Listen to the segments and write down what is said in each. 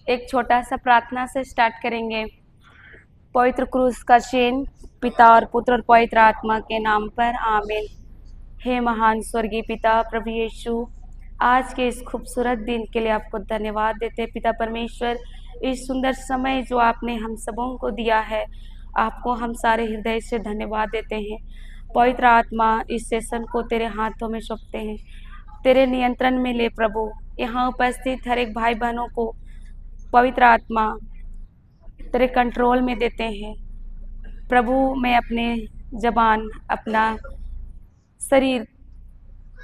एक छोटा सा प्रार्थना से स्टार्ट करेंगे। पवित्र क्रूस का चिन्ह पिता और पुत्र और पवित्र आत्मा के नाम पर आमीन। हे महान स्वर्गीय पिता प्रभु यीशु, आज के इस खूबसूरत दिन के लिए आपको धन्यवाद देते हैं पिता परमेश्वर। इस सुंदर समय जो आपने हम सबों को दिया है, आपको हम सारे हृदय से धन्यवाद देते हैं। पवित्र आत्मा, इस सेशन को तेरे हाथों में सौंपते हैं, तेरे नियंत्रण में ले प्रभु। यहाँ उपस्थित हर एक भाई बहनों को पवित्र आत्मा तेरे कंट्रोल में देते हैं प्रभु। मैं अपने जबान, अपना शरीर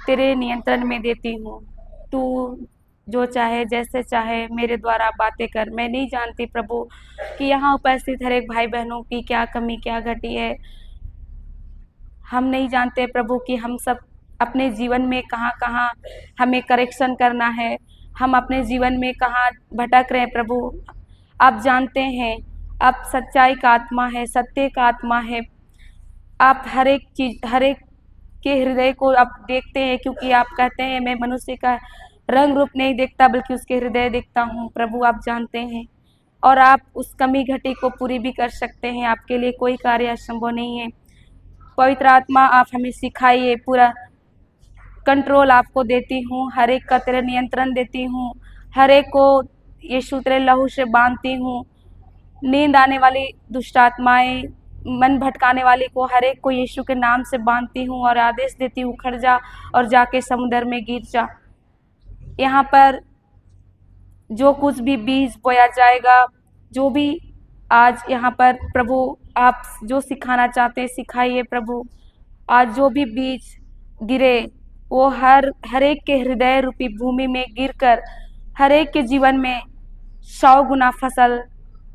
तेरे नियंत्रण में देती हूँ। तू जो चाहे, जैसे चाहे मेरे द्वारा बातें कर। मैं नहीं जानती प्रभु कि यहाँ उपस्थित हर एक भाई बहनों की क्या कमी क्या घटी है। हम नहीं जानते प्रभु कि हम सब अपने जीवन में कहाँ कहाँ हमें करेक्शन करना है, हम अपने जीवन में कहाँ भटक रहे हैं प्रभु। आप जानते हैं, आप सच्चाई का आत्मा है, सत्य का आत्मा है। आप हर एक चीज, हर एक के हृदय को आप देखते हैं, क्योंकि आप कहते हैं मैं मनुष्य का रंग रूप नहीं देखता बल्कि उसके हृदय देखता हूँ। प्रभु आप जानते हैं और आप उस कमी घटी को पूरी भी कर सकते हैं। आपके लिए कोई कार्य असंभव नहीं है। पवित्र आत्मा, आप हमें सिखाइए। पूरा कंट्रोल आपको देती हूँ, हर एक का तेरे नियंत्रण देती हूँ, हर एक को यीशु तेरे लहू से बांधती हूँ। नींद आने वाली दुष्ट आत्माएं, मन भटकाने वाली को, हर एक को यीशु के नाम से बांधती हूँ और आदेश देती हूँ, उखड़ जा और जाके समुद्र में गिर जा। यहाँ पर जो कुछ भी बीज बोया जाएगा, जो भी आज यहाँ पर प्रभु आप जो सिखाना चाहते हैं सिखाइए प्रभु। आज जो भी बीज गिरे वो हर एक के हृदय रूपी भूमि में गिरकर हर एक के जीवन में 100 गुना फसल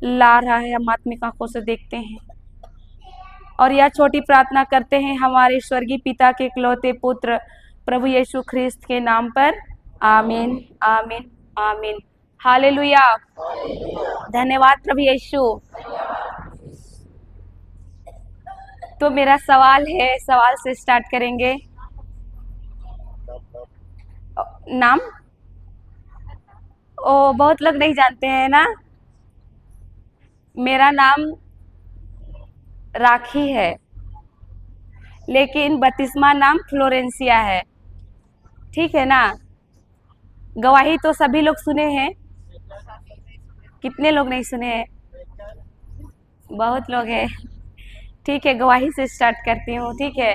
ला रहा है। हम आत्मिक आंखों से देखते हैं और यह छोटी प्रार्थना करते हैं हमारे स्वर्गीय पिता के इकलौते पुत्र प्रभु यीशु ख्रिस्त के नाम पर। आमीन, आमीन, आमीन। हालेलुया। धन्यवाद प्रभु यीशु। तो मेरा सवाल है, सवाल से स्टार्ट करेंगे। नाम ओ बहुत लोग नहीं जानते हैं ना। मेरा नाम राखी है, लेकिन बपतिस्मा नाम फ्लोरेंसिया है। ठीक है ना। गवाही तो सभी लोग सुने हैं, कितने लोग नहीं सुने हैं? बहुत लोग हैं। ठीक है, गवाही से स्टार्ट करती हूँ। ठीक है,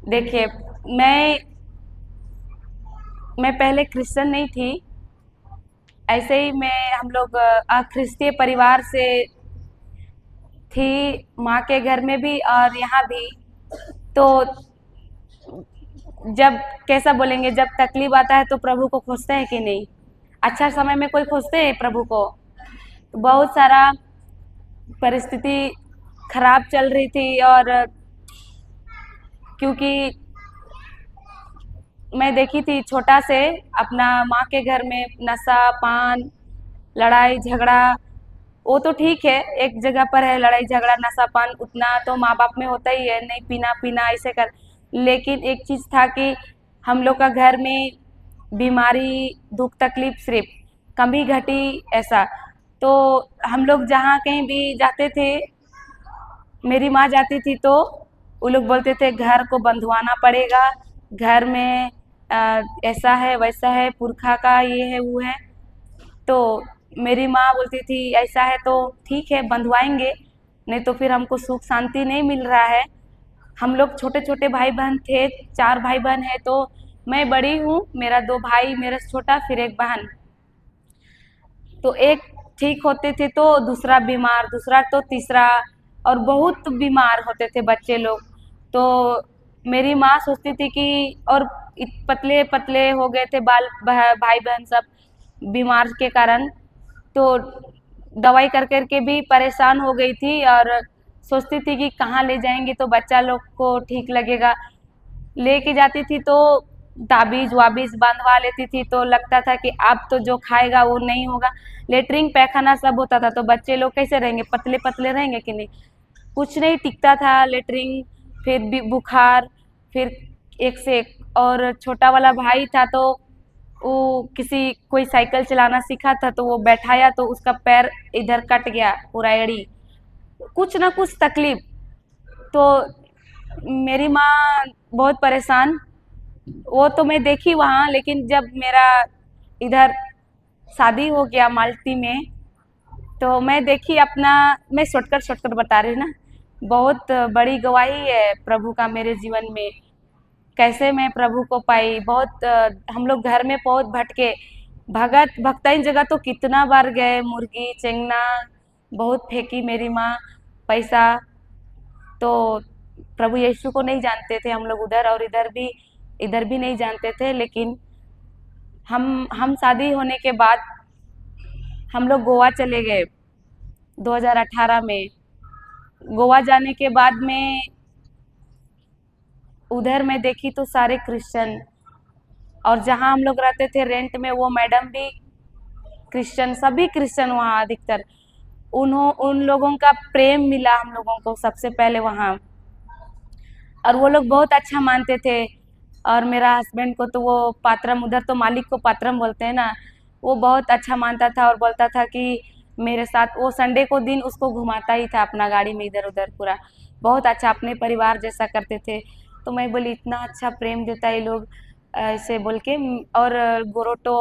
देखिए मैं पहले क्रिश्चियन नहीं थी। ऐसे ही हम लोग ख्रिस्तीय परिवार से थी, माँ के घर में भी और यहाँ भी। तो जब कैसा बोलेंगे, जब तकलीफ आता है तो प्रभु को खोजते हैं कि नहीं? अच्छा समय में कोई खोजते हैं प्रभु को? तो बहुत सारा परिस्थिति खराब चल रही थी और क्योंकि मैं देखी थी छोटा से अपना माँ के घर में नशा पान लड़ाई झगड़ा। वो तो ठीक है, एक जगह पर है लड़ाई झगड़ा नशा पान, उतना तो माँ बाप में होता ही है, नहीं पीना पीना ऐसे कर। लेकिन एक चीज़ था कि हम लोग का घर में बीमारी दुख तकलीफ सिर्फ कमी घटी ऐसा। तो हम लोग जहाँ कहीं भी जाते थे, मेरी माँ जाती थी तो वो लोग बोलते थे घर को बंधवाना पड़ेगा, घर में ऐसा है वैसा है, पुरखा का ये है वो है। तो मेरी माँ बोलती थी ऐसा है तो ठीक है बंधवाएंगे, नहीं तो फिर हमको सुख शांति नहीं मिल रहा है। हम लोग छोटे छोटे भाई बहन थे, 4 भाई बहन है। तो मैं बड़ी हूँ, मेरा 2 भाई, मेरा छोटा, फिर एक बहन। तो एक ठीक होते थे तो दूसरा बीमार, दूसरा तो तीसरा, और बहुत बीमार होते थे बच्चे लोग। तो मेरी माँ सोचती थी कि और पतले पतले हो गए थे बाल भाई बहन सब बीमार के कारण। तो दवाई कर कर के भी परेशान हो गई थी और सोचती थी कि कहाँ ले जाएंगे तो बच्चा लोग को ठीक लगेगा। लेके जाती थी तो ताबीज वाबीज बांधवा लेती थी, तो लगता था कि अब तो जो खाएगा वो नहीं होगा। लेटरिन पैखाना सब होता था, तो बच्चे लोग कैसे रहेंगे, पतले पतले रहेंगे कि नहीं? कुछ नहीं टिकता था। लेटरिन, फिर भी बुखार, फिर एक से एक। और छोटा वाला भाई था तो वो किसी कोई साइकिल चलाना सीखा था तो वो बैठाया तो उसका पैर इधर कट गया पूरा एड़ी, कुछ ना कुछ तकलीफ। तो मेरी माँ बहुत परेशान, वो तो मैं देखी वहाँ, लेकिन जब मेरा इधर शादी हो गया मालती में, तो मैं देखी अपना, मैं शॉर्टकट बता रही हूँ ना, बहुत बड़ी गवाही है प्रभु का मेरे जीवन में। कैसे मैं प्रभु को पाई, बहुत हम लोग घर में बहुत भटके, भगत भक्तइन जगह तो कितना बार गए, मुर्गी चेंगना बहुत फेंकी मेरी माँ, पैसा। तो प्रभु यीशु को नहीं जानते थे हम लोग उधर, और इधर भी नहीं जानते थे। लेकिन हम शादी होने के बाद हम लोग गोवा चले गए 2018 में। गोवा जाने के बाद में उधर मैं देखी तो सारे क्रिश्चियन, और जहाँ हम लोग रहते थे रेंट में वो मैडम भी क्रिश्चियन, सभी क्रिश्चियन वहाँ अधिकतर। उन लोगों का प्रेम मिला हम लोगों को सबसे पहले वहाँ, और वो लोग बहुत अच्छा मानते थे। और मेरा हस्बैंड को तो वो पात्रम, उधर तो मालिक को पात्रम बोलते हैं ना, वो बहुत अच्छा मानता था और बोलता था कि मेरे साथ, वो संडे को दिन उसको घुमाता ही था अपना गाड़ी में इधर उधर पूरा, बहुत अच्छा, अपने परिवार जैसा करते थे। तो मैं बोली इतना अच्छा प्रेम देता है ये लोग, ऐसे बोल के। और गोरोटो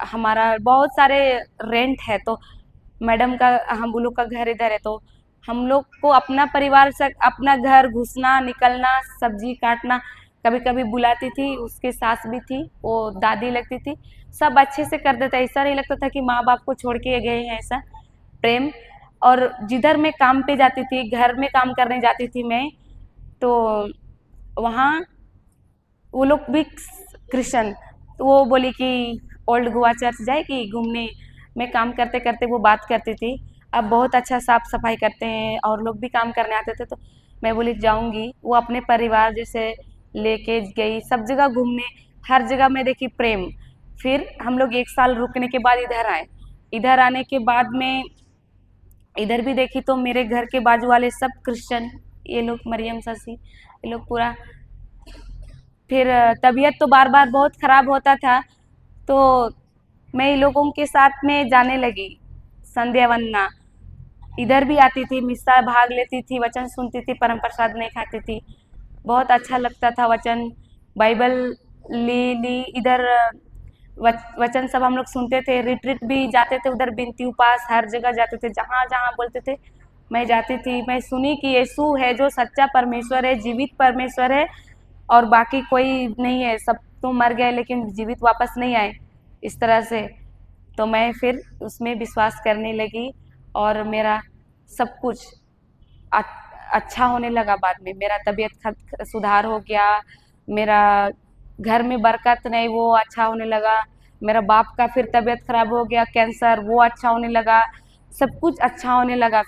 हमारा बहुत सारे रेंट है, तो मैडम का, हम लोग का घर इधर है, तो हम लोग को अपना परिवार से अपना घर घुसना निकलना, सब्जी काटना, कभी कभी बुलाती थी, उसकी सास भी थी, वो दादी लगती थी, सब अच्छे से कर देता, ऐसा नहीं लगता था कि माँ बाप को छोड़ के गए हैं, ऐसा प्रेम। और जिधर मैं काम पे जाती थी, घर में काम करने जाती थी मैं, तो वहाँ वो लोग भी क्रिश्चियन, तो वो बोली कि ओल्ड गोवा चर्च जाएगी घूमने। मैं काम करते करते वो बात करती थी, अब बहुत अच्छा साफ सफाई करते हैं और लोग भी काम करने आते थे, तो मैं बोली जाऊंगी। वो अपने परिवार जैसे लेके गई सब जगह घूमने, हर जगह मैं देखी प्रेम। फिर हम लोग 1 साल रुकने के बाद इधर आए। इधर आने के बाद में इधर भी देखी तो मेरे घर के बाजू वाले सब क्रिश्चियन, ये लोग मरियम ससी, ये लोग पूरा। फिर तबीयत तो बार बार बहुत खराब होता था, तो मैं इन लोगों के साथ में जाने लगी संध्या वंदना। इधर भी आती थी, मिस्सा भाग लेती थी, वचन सुनती थी, परम प्रसाद नहीं खाती थी, बहुत अच्छा लगता था वचन। बाइबल ली इधर वचन सब हम लोग सुनते थे। रिट्रीट भी जाते थे उधर, बिनती उपास हर जगह जाते थे, जहाँ जहाँ बोलते थे मैं जाती थी। मैं सुनी कि यीशु है जो सच्चा परमेश्वर है, जीवित परमेश्वर है, और बाकी कोई नहीं है, सब तो मर गए लेकिन जीवित वापस नहीं आए, इस तरह से। तो मैं फिर उसमें विश्वास करने लगी, और मेरा सब कुछ अच्छा होने लगा। बाद में मेरा तबीयत सुधार हो गया, मेरा घर में बरकत नहीं, वो अच्छा होने लगा। मेरा बाप का फिर तबीयत खराब हो गया, कैंसर, वो अच्छा होने लगा, सब कुछ अच्छा होने लगा।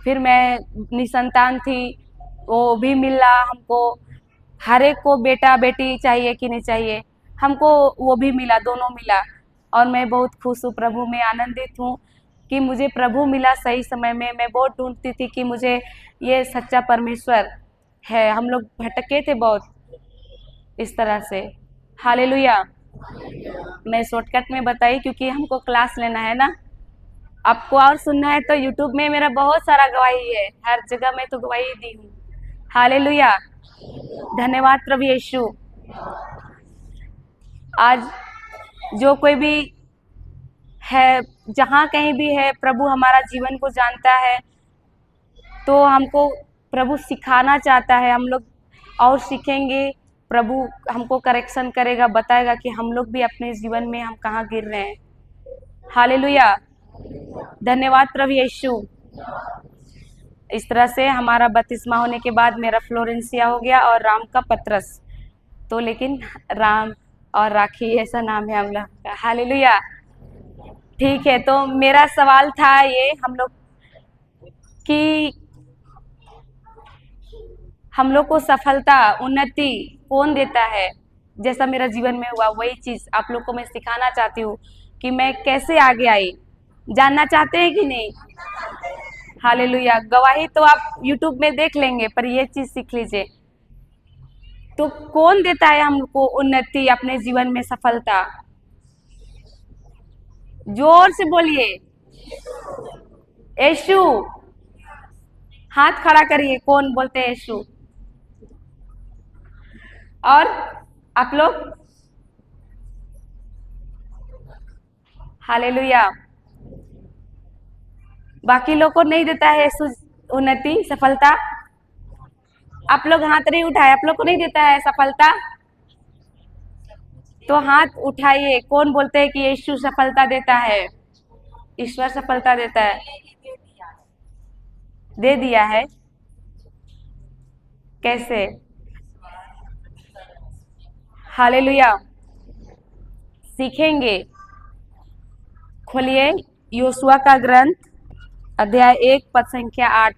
फिर मैं निसंतान थी, वो भी मिला हमको। हर एक को बेटा बेटी चाहिए कि नहीं चाहिए, हमको वो भी मिला, दोनों मिला, और मैं बहुत खुश हूँ, प्रभु में आनंदित हूँ कि मुझे प्रभु मिला सही समय में। मैं बहुत ढूंढती थी कि मुझे ये सच्चा परमेश्वर है, हम लोग भटके थे बहुत इस तरह से। हालेलुया। मैं शॉर्टकट में बताई क्योंकि हमको क्लास लेना है ना, आपको और सुनना है तो यूट्यूब में मेरा बहुत सारा गवाही है, हर जगह मैं तो गवाही दी हूँ। हालेलुया, धन्यवाद प्रभु यीशु। आज जो कोई भी है, जहाँ कहीं भी है, प्रभु हमारा जीवन को जानता है, तो हमको प्रभु सिखाना चाहता है, हम लोग और सीखेंगे। प्रभु हमको करेक्शन करेगा, बताएगा कि हम लोग भी अपने जीवन में हम कहाँ गिर रहे हैं। हालेलुया, धन्यवाद प्रभु यीशु। इस तरह से हमारा बपतिस्मा होने के बाद मेरा फ्लोरेंसिया हो गया और राम का पतरस, तो लेकिन राम और राखी ऐसा नाम है हम लोग का। हालेलुया। ठीक है, तो मेरा सवाल था ये हम लोग कि हम लोग को सफलता उन्नति कौन देता है। जैसा मेरा जीवन में हुआ वही चीज आप लोग को मैं सिखाना चाहती हूँ कि मैं कैसे आगे आई। जानना चाहते हैं कि नहीं? हालेलुया। गवाही तो आप यूट्यूब में देख लेंगे, पर ये चीज सीख लीजिए। तो कौन देता है हमको उन्नति, अपने जीवन में सफलता? जोर से बोलिए, यीशु। हाथ खड़ा करिए, कौन बोलते हैं यीशु? और आप लोग? हालेलुया। बाकी लोग को नहीं देता है यीशु उन्नति, सफलता? आप लोग हाथ नहीं उठाए, आप लोग को नहीं देता है सफलता? तो हाथ उठाइए, कौन बोलते हैं कि यीशु सफलता देता है? ईश्वर सफलता देता है। दे दिया है? कैसे? हालेलुया। सीखेंगे। खोलिए योशुआ का ग्रंथ, अध्याय 1 पद संख्या 8।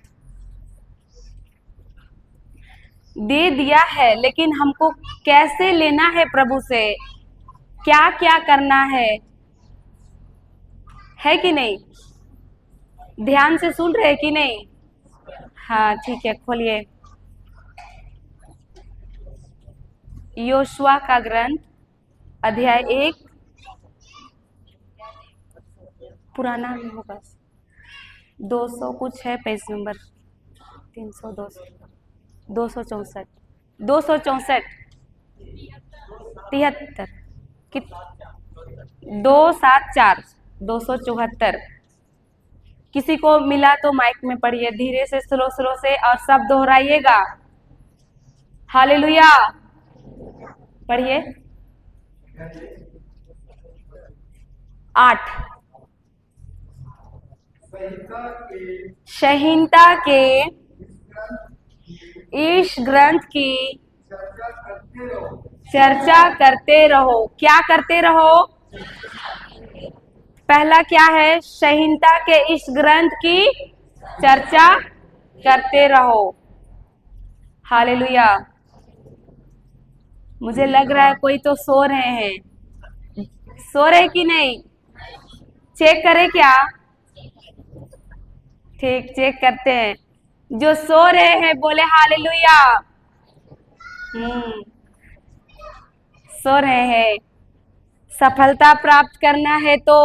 दे दिया है, लेकिन हमको कैसे लेना है प्रभु से, क्या क्या करना है कि नहीं? ध्यान से सुन रहे कि नहीं? हाँ ठीक है, खोलिए योशुआ का ग्रंथ, अध्याय 1, पुराना में होगा 200 कुछ है, पेज नंबर 300 264 264 73 कित 274 274। किसी को मिला तो माइक में पढ़िए, धीरे से, स्लो स्लो से, और सब दोहराइएगा। हालेलुया। पढ़िए 8। संहिता के इस ग्रंथ की चर्चा करते रहो। क्या करते रहो? पहला क्या है? संहिता के इस ग्रंथ की चर्चा करते रहो। हालेलुया। मुझे लग रहा है कोई तो सो रहे हैं। सो रहे कि नहीं? चेक करें क्या? ठीक, चेक करते हैं। जो सो रहे हैं बोले हालेलुया। सो रहे हैं। सफलता प्राप्त करना है तो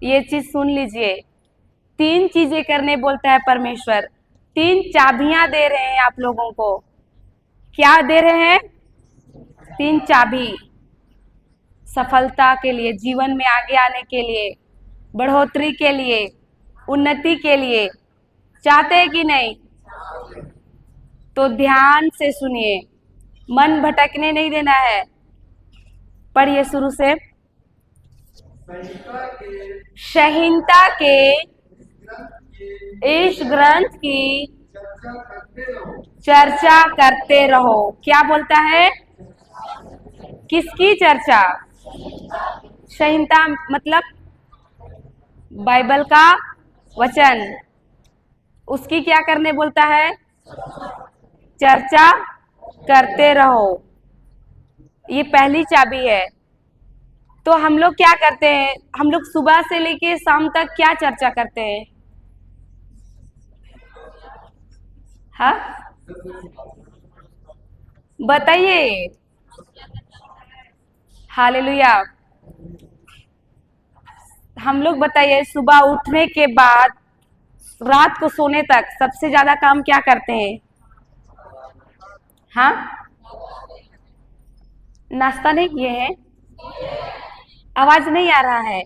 ये चीज सुन लीजिए, 3 चीजें करने बोलता है परमेश्वर। 3 चाबियां दे रहे हैं आप लोगों को। क्या दे रहे हैं? 3 चाबी सफलता के लिए, जीवन में आगे आने के लिए, बढ़ोतरी के लिए, उन्नति के लिए। चाहते हैं कि नहीं? तो ध्यान से सुनिए, मन भटकने नहीं देना है। पढ़िए शुरू से। संहिता के इस ग्रंथ की चर्चा करते रहो। क्या बोलता है? किसकी चर्चा? संहिता मतलब बाइबल का वचन। उसकी क्या करने बोलता है? चर्चा करते रहो। ये पहली चाबी है। तो हम लोग क्या करते हैं? हम लोग सुबह से लेके शाम तक क्या चर्चा करते हैं? हाँ बताइए। हालेलुया। हम लोग बताइए, सुबह उठने के बाद रात को सोने तक सबसे ज्यादा काम क्या करते हैं? हाँ, नाश्ता नहीं किए हैं? आवाज नहीं आ रहा है?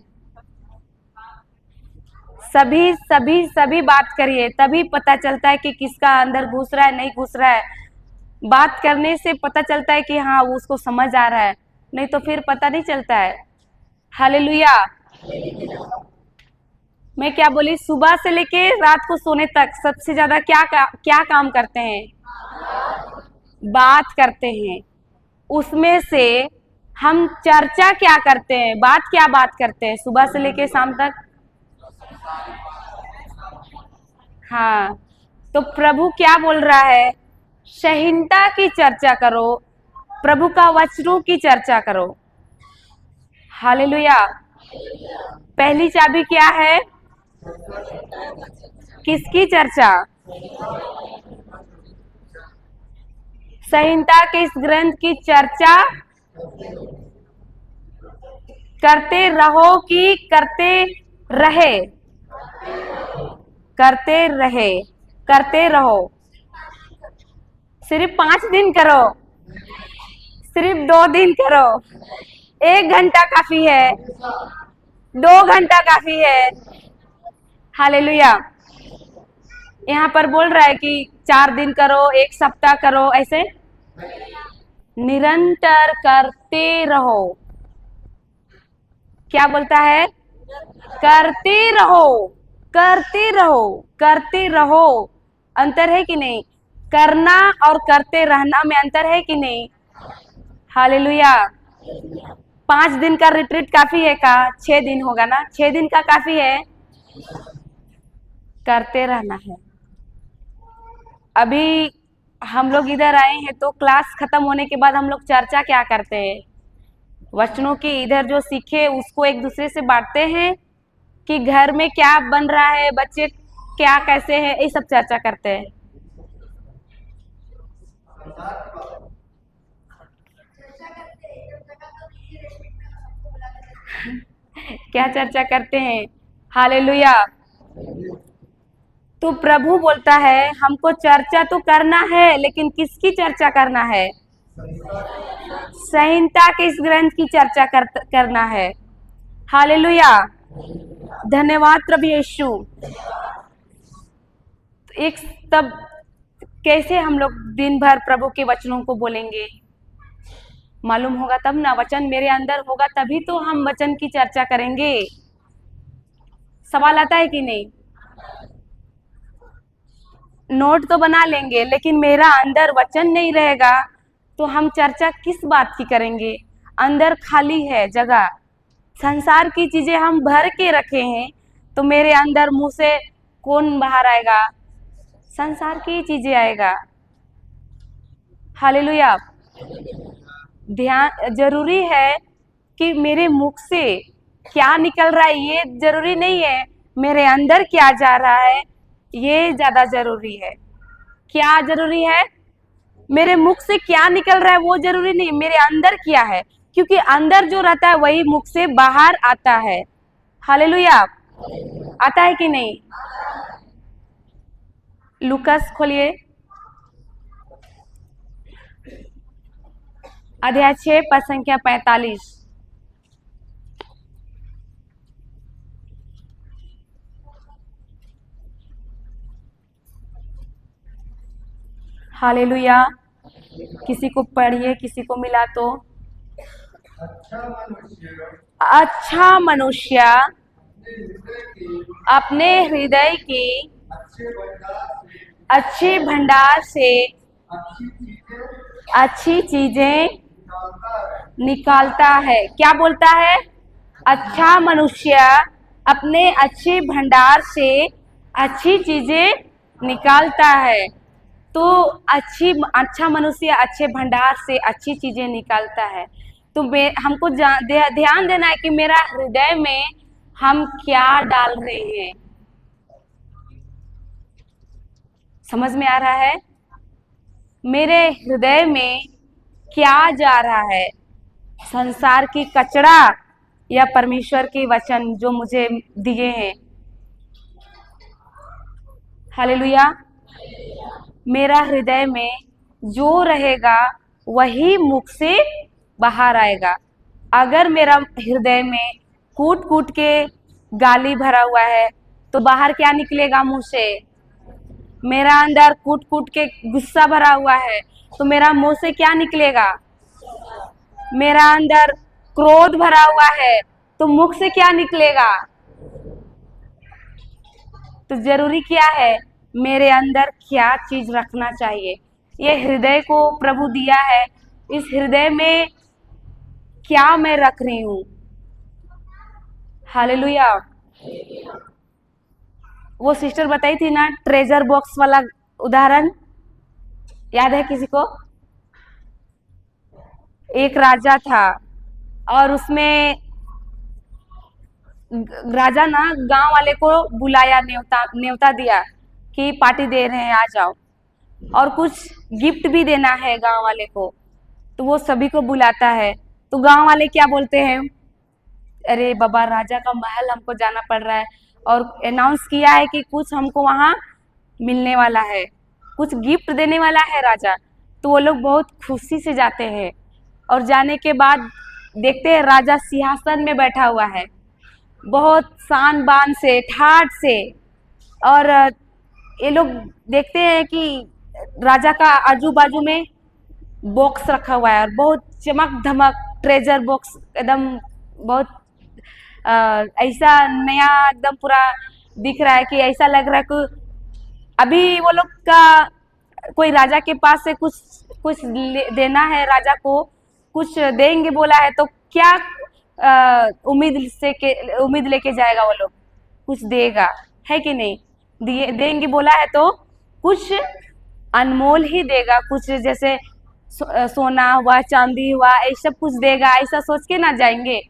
सभी सभी सभी बात करिए, तभी पता चलता है कि किसका अंदर घुस रहा है, नहीं घुस रहा है। बात करने से पता चलता है कि हाँ उसको समझ आ रहा है, नहीं तो फिर पता नहीं चलता है। हालेलुया। मैं क्या बोली? सुबह से लेके रात को सोने तक सबसे ज्यादा क्या काम करते हैं? बात करते हैं। उसमें से हम चर्चा क्या करते हैं? बात करते हैं सुबह से लेके शाम तक? हाँ, तो प्रभु क्या बोल रहा है? संहिता की चर्चा करो, प्रभु का वचनों की चर्चा करो। हालेलुया। पहली चाबी क्या है? किसकी चर्चा? संहिता के इस ग्रंथ की चर्चा करते रहो कि करते रहे? करते रहे, करते रहो। सिर्फ 5 दिन करो, सिर्फ 2 दिन करो, 1 घंटा काफी है, 2 घंटा काफी है। हालेलुया। यहाँ पर बोल रहा है कि 4 दिन करो, 1 सप्ताह करो, ऐसे निरंतर करते रहो। क्या बोलता है? करते रहो, करते रहो, करते रहो। अंतर है कि नहीं? करना और करते रहना में अंतर है कि नहीं? हालेलुया। 5 दिन का रिट्रीट काफी है का? 6 दिन होगा ना? 6 दिन का काफी है? करते रहना है। अभी हम लोग इधर आए हैं तो क्लास खत्म होने के बाद हम लोग चर्चा क्या करते हैं? वचनों की इधर जो सीखे उसको एक दूसरे से बांटते हैं कि घर में क्या बन रहा है, बच्चे क्या कैसे हैं, ये सब चर्चा करते हैं। क्या चर्चा करते हैं? हालेलुया। तो प्रभु बोलता है हमको चर्चा तो करना है, लेकिन किसकी चर्चा करना है? संहिता के इस ग्रंथ की चर्चा करना है। हालेलुया। धन्यवाद प्रभु यीशु। एक तब कैसे हम लोग दिन भर प्रभु के वचनों को बोलेंगे? मालूम होगा तब ना, वचन मेरे अंदर होगा तभी तो हम वचन की चर्चा करेंगे। सवाल आता है कि नहीं? नोट तो बना लेंगे, लेकिन मेरा अंदर वचन नहीं रहेगा तो हम चर्चा किस बात की करेंगे? अंदर खाली है जगह, संसार की चीजें हम भर के रखे हैं, तो मेरे अंदर मुंह से कौन बाहर आएगा? संसार की चीजें आएगा। हालेलुया। ध्यान जरूरी है कि मेरे मुख से क्या निकल रहा है ये जरूरी नहीं है, मेरे अंदर क्या जा रहा है ये ज्यादा जरूरी है। क्या जरूरी है? मेरे मुख से क्या निकल रहा है वो जरूरी नहीं, मेरे अंदर क्या है, क्योंकि अंदर जो रहता है वही मुख से बाहर आता है। हालेलुया। आता है कि नहीं? लूकास खोलिए, अध्याय 6 पद संख्या 45। हालेलुया। किसी को पढ़िए, किसी को मिला तो। अच्छा मनुष्य अपने हृदय की अच्छे भंडार से अच्छी चीजें निकालता है। क्या बोलता है? अच्छा मनुष्य अपने अच्छे भंडार से अच्छी चीजें निकालता है। तो अच्छा मनुष्य अच्छे भंडार से अच्छी चीजें निकालता है। तो हमको ध्यान देना है कि मेरा हृदय में हम क्या डाल रहे हैं। समझ में आ रहा है? मेरे हृदय में क्या जा रहा है? संसार की कचरा या परमेश्वर के वचन जो मुझे दिए हैं? हालेलुया। मेरा हृदय में जो रहेगा वही मुख से बाहर आएगा। अगर मेरा हृदय में कूट कूट के गाली भरा हुआ है तो बाहर क्या निकलेगा मुंह से? मेरा अंदर कूट कूट के गुस्सा भरा हुआ है तो मेरा मुंह से क्या निकलेगा? मेरा अंदर क्रोध भरा हुआ है तो मुख से क्या निकलेगा? तो जरूरी क्या है? मेरे अंदर क्या चीज रखना चाहिए। ये हृदय को प्रभु दिया है, इस हृदय में क्या मैं रख रही हूं। हालेलुया। वो सिस्टर बताई थी ना ट्रेजर बॉक्स वाला उदाहरण, याद है किसी को? एक राजा था और उसमें राजा ना गांव वाले को बुलाया, न्योता दिया कि पार्टी दे रहे हैं, आ जाओ। और कुछ गिफ्ट भी देना है गांव वाले को, तो वो सभी को बुलाता है। तो गांव वाले क्या बोलते हैं, अरे बाबा राजा का महल हमको जाना पड़ रहा है, और अनाउंस किया है कि कुछ हमको वहाँ मिलने वाला है, कुछ गिफ्ट देने वाला है राजा। तो वो लोग बहुत खुशी से जाते हैं, और जाने के बाद देखते हैं राजा सिंहासन में बैठा हुआ है, बहुत शान बान से, ठाठ से। और ये लोग देखते हैं कि राजा का आजू बाजू में बॉक्स रखा हुआ है, और बहुत चमक धमक ट्रेजर बॉक्स, एकदम बहुत ऐसा नया एकदम पूरा दिख रहा है कि ऐसा लग रहा है कि अभी वो लोग का कोई राजा के पास से कुछ कुछ देना है, राजा को कुछ देंगे बोला है, तो क्या उम्मीद लेके जाएगा वो लोग, कुछ देगा है कि नहीं, देंगे बोला है तो कुछ अनमोल ही देगा, कुछ जैसे सोना हुआ, चांदी हुआ, ऐसा कुछ देगा, ऐसा सोच के ना जाएंगे।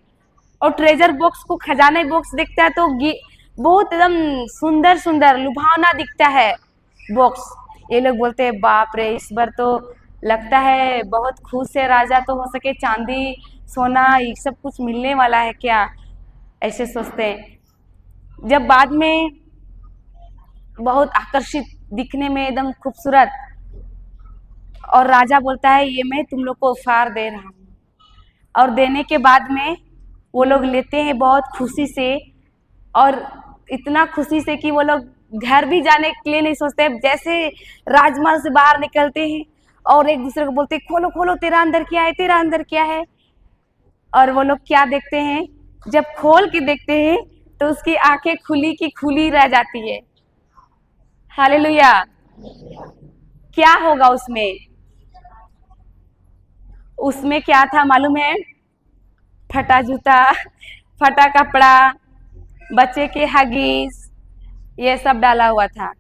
और ट्रेजर बॉक्स को, खजाने बॉक्स दिखता है तो बहुत एकदम सुंदर सुंदर लुभावना दिखता है बॉक्स। ये लोग बोलते हैं बाप रे, इस बार तो लगता है बहुत खुश है राजा, तो हो सके चांदी सोना ये सब कुछ मिलने वाला है क्या, ऐसे सोचते हैं। जब बाद में बहुत आकर्षित, दिखने में एकदम खूबसूरत, और राजा बोलता है ये मैं तुम लोग को उपहार दे रहा हूँ, और देने के बाद में वो लोग लेते हैं बहुत खुशी से, और इतना खुशी से कि वो लोग घर भी जाने के लिए नहीं सोचते, जैसे राजमहल से बाहर निकलते हैं और एक दूसरे को बोलते हैं खोलो खोलो तेरा अंदर क्या है, तेरा अंदर क्या है। और वो लोग क्या देखते हैं, जब खोल के देखते हैं तो उसकी आंखें खुली की खुली रह जाती है। हालेलुया। क्या होगा उसमें, उसमें क्या था मालूम है, फटा जूता, फटा कपड़ा, बच्चे के हगीज, ये सब डाला हुआ था।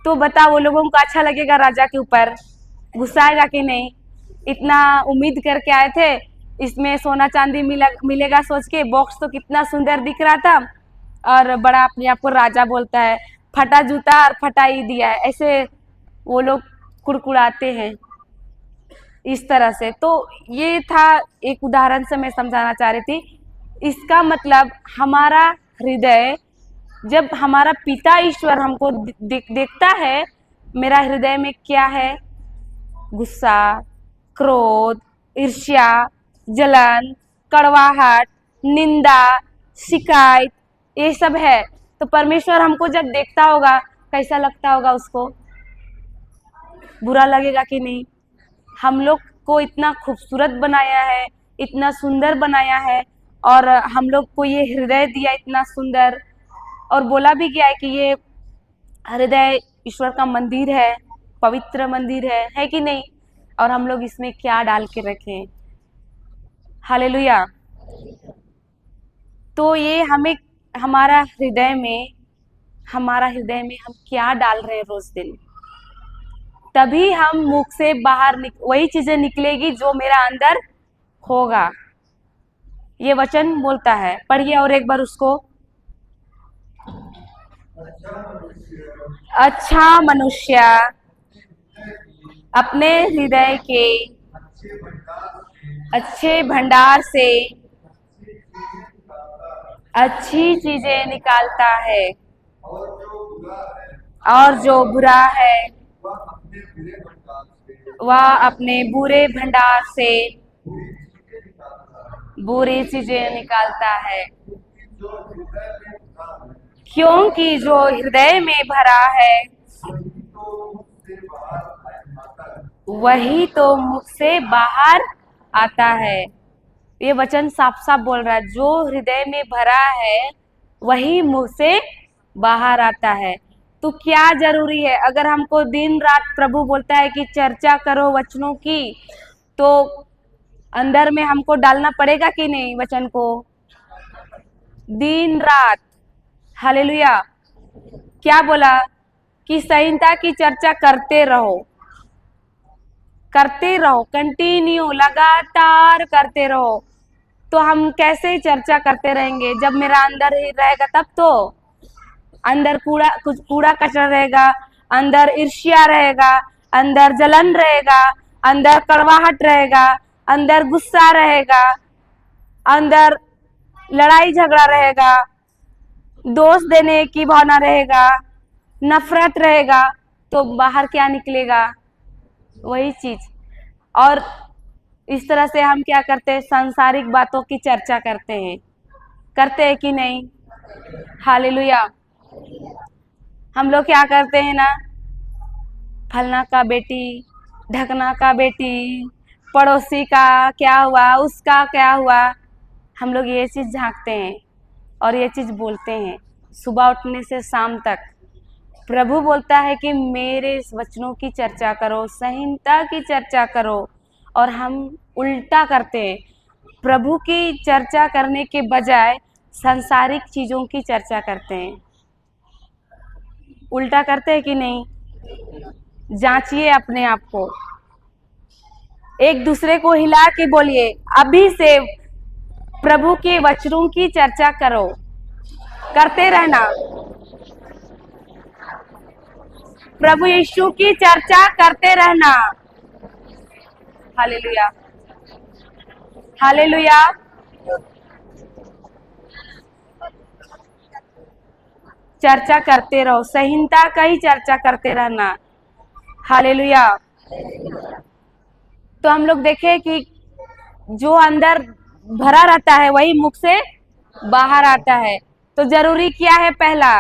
तो बता वो लोगों को अच्छा लगेगा राजा के ऊपर, गुस्सा आएगा कि नहीं, इतना उम्मीद करके आए थे, इसमें सोना चांदी मिलेगा सोच के, बॉक्स तो कितना सुंदर दिख रहा था, और बड़ा अपने आप को राजा बोलता है, फटा जूता और फटा ही दिया है, ऐसे वो लोग कुड़कुड़ाते हैं इस तरह से। तो ये था एक उदाहरण से मैं समझाना चाह रही थी। इसका मतलब हमारा हृदय, जब हमारा पिता ईश्वर हमको देखता है, मेरा हृदय में क्या है, गुस्सा, क्रोध, ईर्ष्या, जलन, कड़वाहट, निंदा, शिकायत, ये सब है, तो परमेश्वर हमको जब देखता होगा कैसा लगता होगा उसको, बुरा लगेगा कि नहीं। हम लोग को इतना खूबसूरत बनाया है, इतना सुंदर बनाया है, और हम लोग को ये हृदय दिया इतना सुंदर, और बोला भी गया है कि ये हृदय ईश्वर का मंदिर है, पवित्र मंदिर है कि नहीं, और हम लोग इसमें क्या डाल के रखें। हालेलुया। तो ये हमें हमारा हृदय में हम क्या डाल रहे हैं रोज दिन, तभी हम मुख से बाहर वही चीजें निकलेगी जो मेरा अंदर होगा। ये वचन बोलता है, पढ़िए और एक बार उसको। अच्छा मनुष्य अपने हृदय के अच्छे भंडार से अच्छी चीजें निकालता है, और जो बुरा है वह अपने बुरे भंडार से बुरी चीजें निकालता है, क्योंकि जो हृदय में भरा है वही तो मुख से बाहर आता है। ये वचन साफ साफ बोल रहा है, जो हृदय में भरा है वही मुंह से बाहर आता है। तो क्या जरूरी है, अगर हमको दिन रात प्रभु बोलता है कि चर्चा करो वचनों की, तो अंदर में हमको डालना पड़ेगा कि नहीं वचन को, दिन रात। हालेलुया। क्या बोला कि संहिता की चर्चा करते रहो, करते रहो, कंटिन्यू, लगातार करते रहो। तो हम कैसे चर्चा करते रहेंगे, जब मेरा अंदर ही रहेगा तब तो। अंदर कूड़ा कचरा रहेगा, अंदर ईर्ष्या रहेगा, अंदर जलन रहेगा, अंदर कड़वाहट रहेगा, अंदर गुस्सा रहेगा, अंदर लड़ाई झगड़ा रहेगा, दोष देने की भावना रहेगा, नफरत रहेगा, तो बाहर क्या निकलेगा? वही चीज। और इस तरह से हम क्या करते हैं? सांसारिक बातों की चर्चा करते हैं कि नहीं? हालेलुया। हम लोग क्या करते हैं ना, फलना का बेटी, ढकना का बेटी, पड़ोसी का क्या हुआ, उसका क्या हुआ, हम लोग ये चीज झांकते हैं और ये चीज बोलते हैं सुबह उठने से शाम तक। प्रभु बोलता है कि मेरे इस वचनों की चर्चा करो, संहिता की चर्चा करो, और हम उल्टा करते हैं। प्रभु की चर्चा करने के बजाय सांसारिक चीजों की चर्चा करते हैं। उल्टा करते हैं कि नहीं? जांचिए अपने आप को, एक दूसरे को हिला के बोलिए, अभी से प्रभु के वचनों की चर्चा करो, करते रहना। प्रभु यीशु की चर्चा करते रहना। Hallelujah, hallelujah. चर्चा करते रहो, संहिता का ही चर्चा करते रहना। हालेलुया। तो हम लोग देखें कि जो अंदर भरा रहता है वही मुख से बाहर आता है। तो जरूरी क्या है? पहला,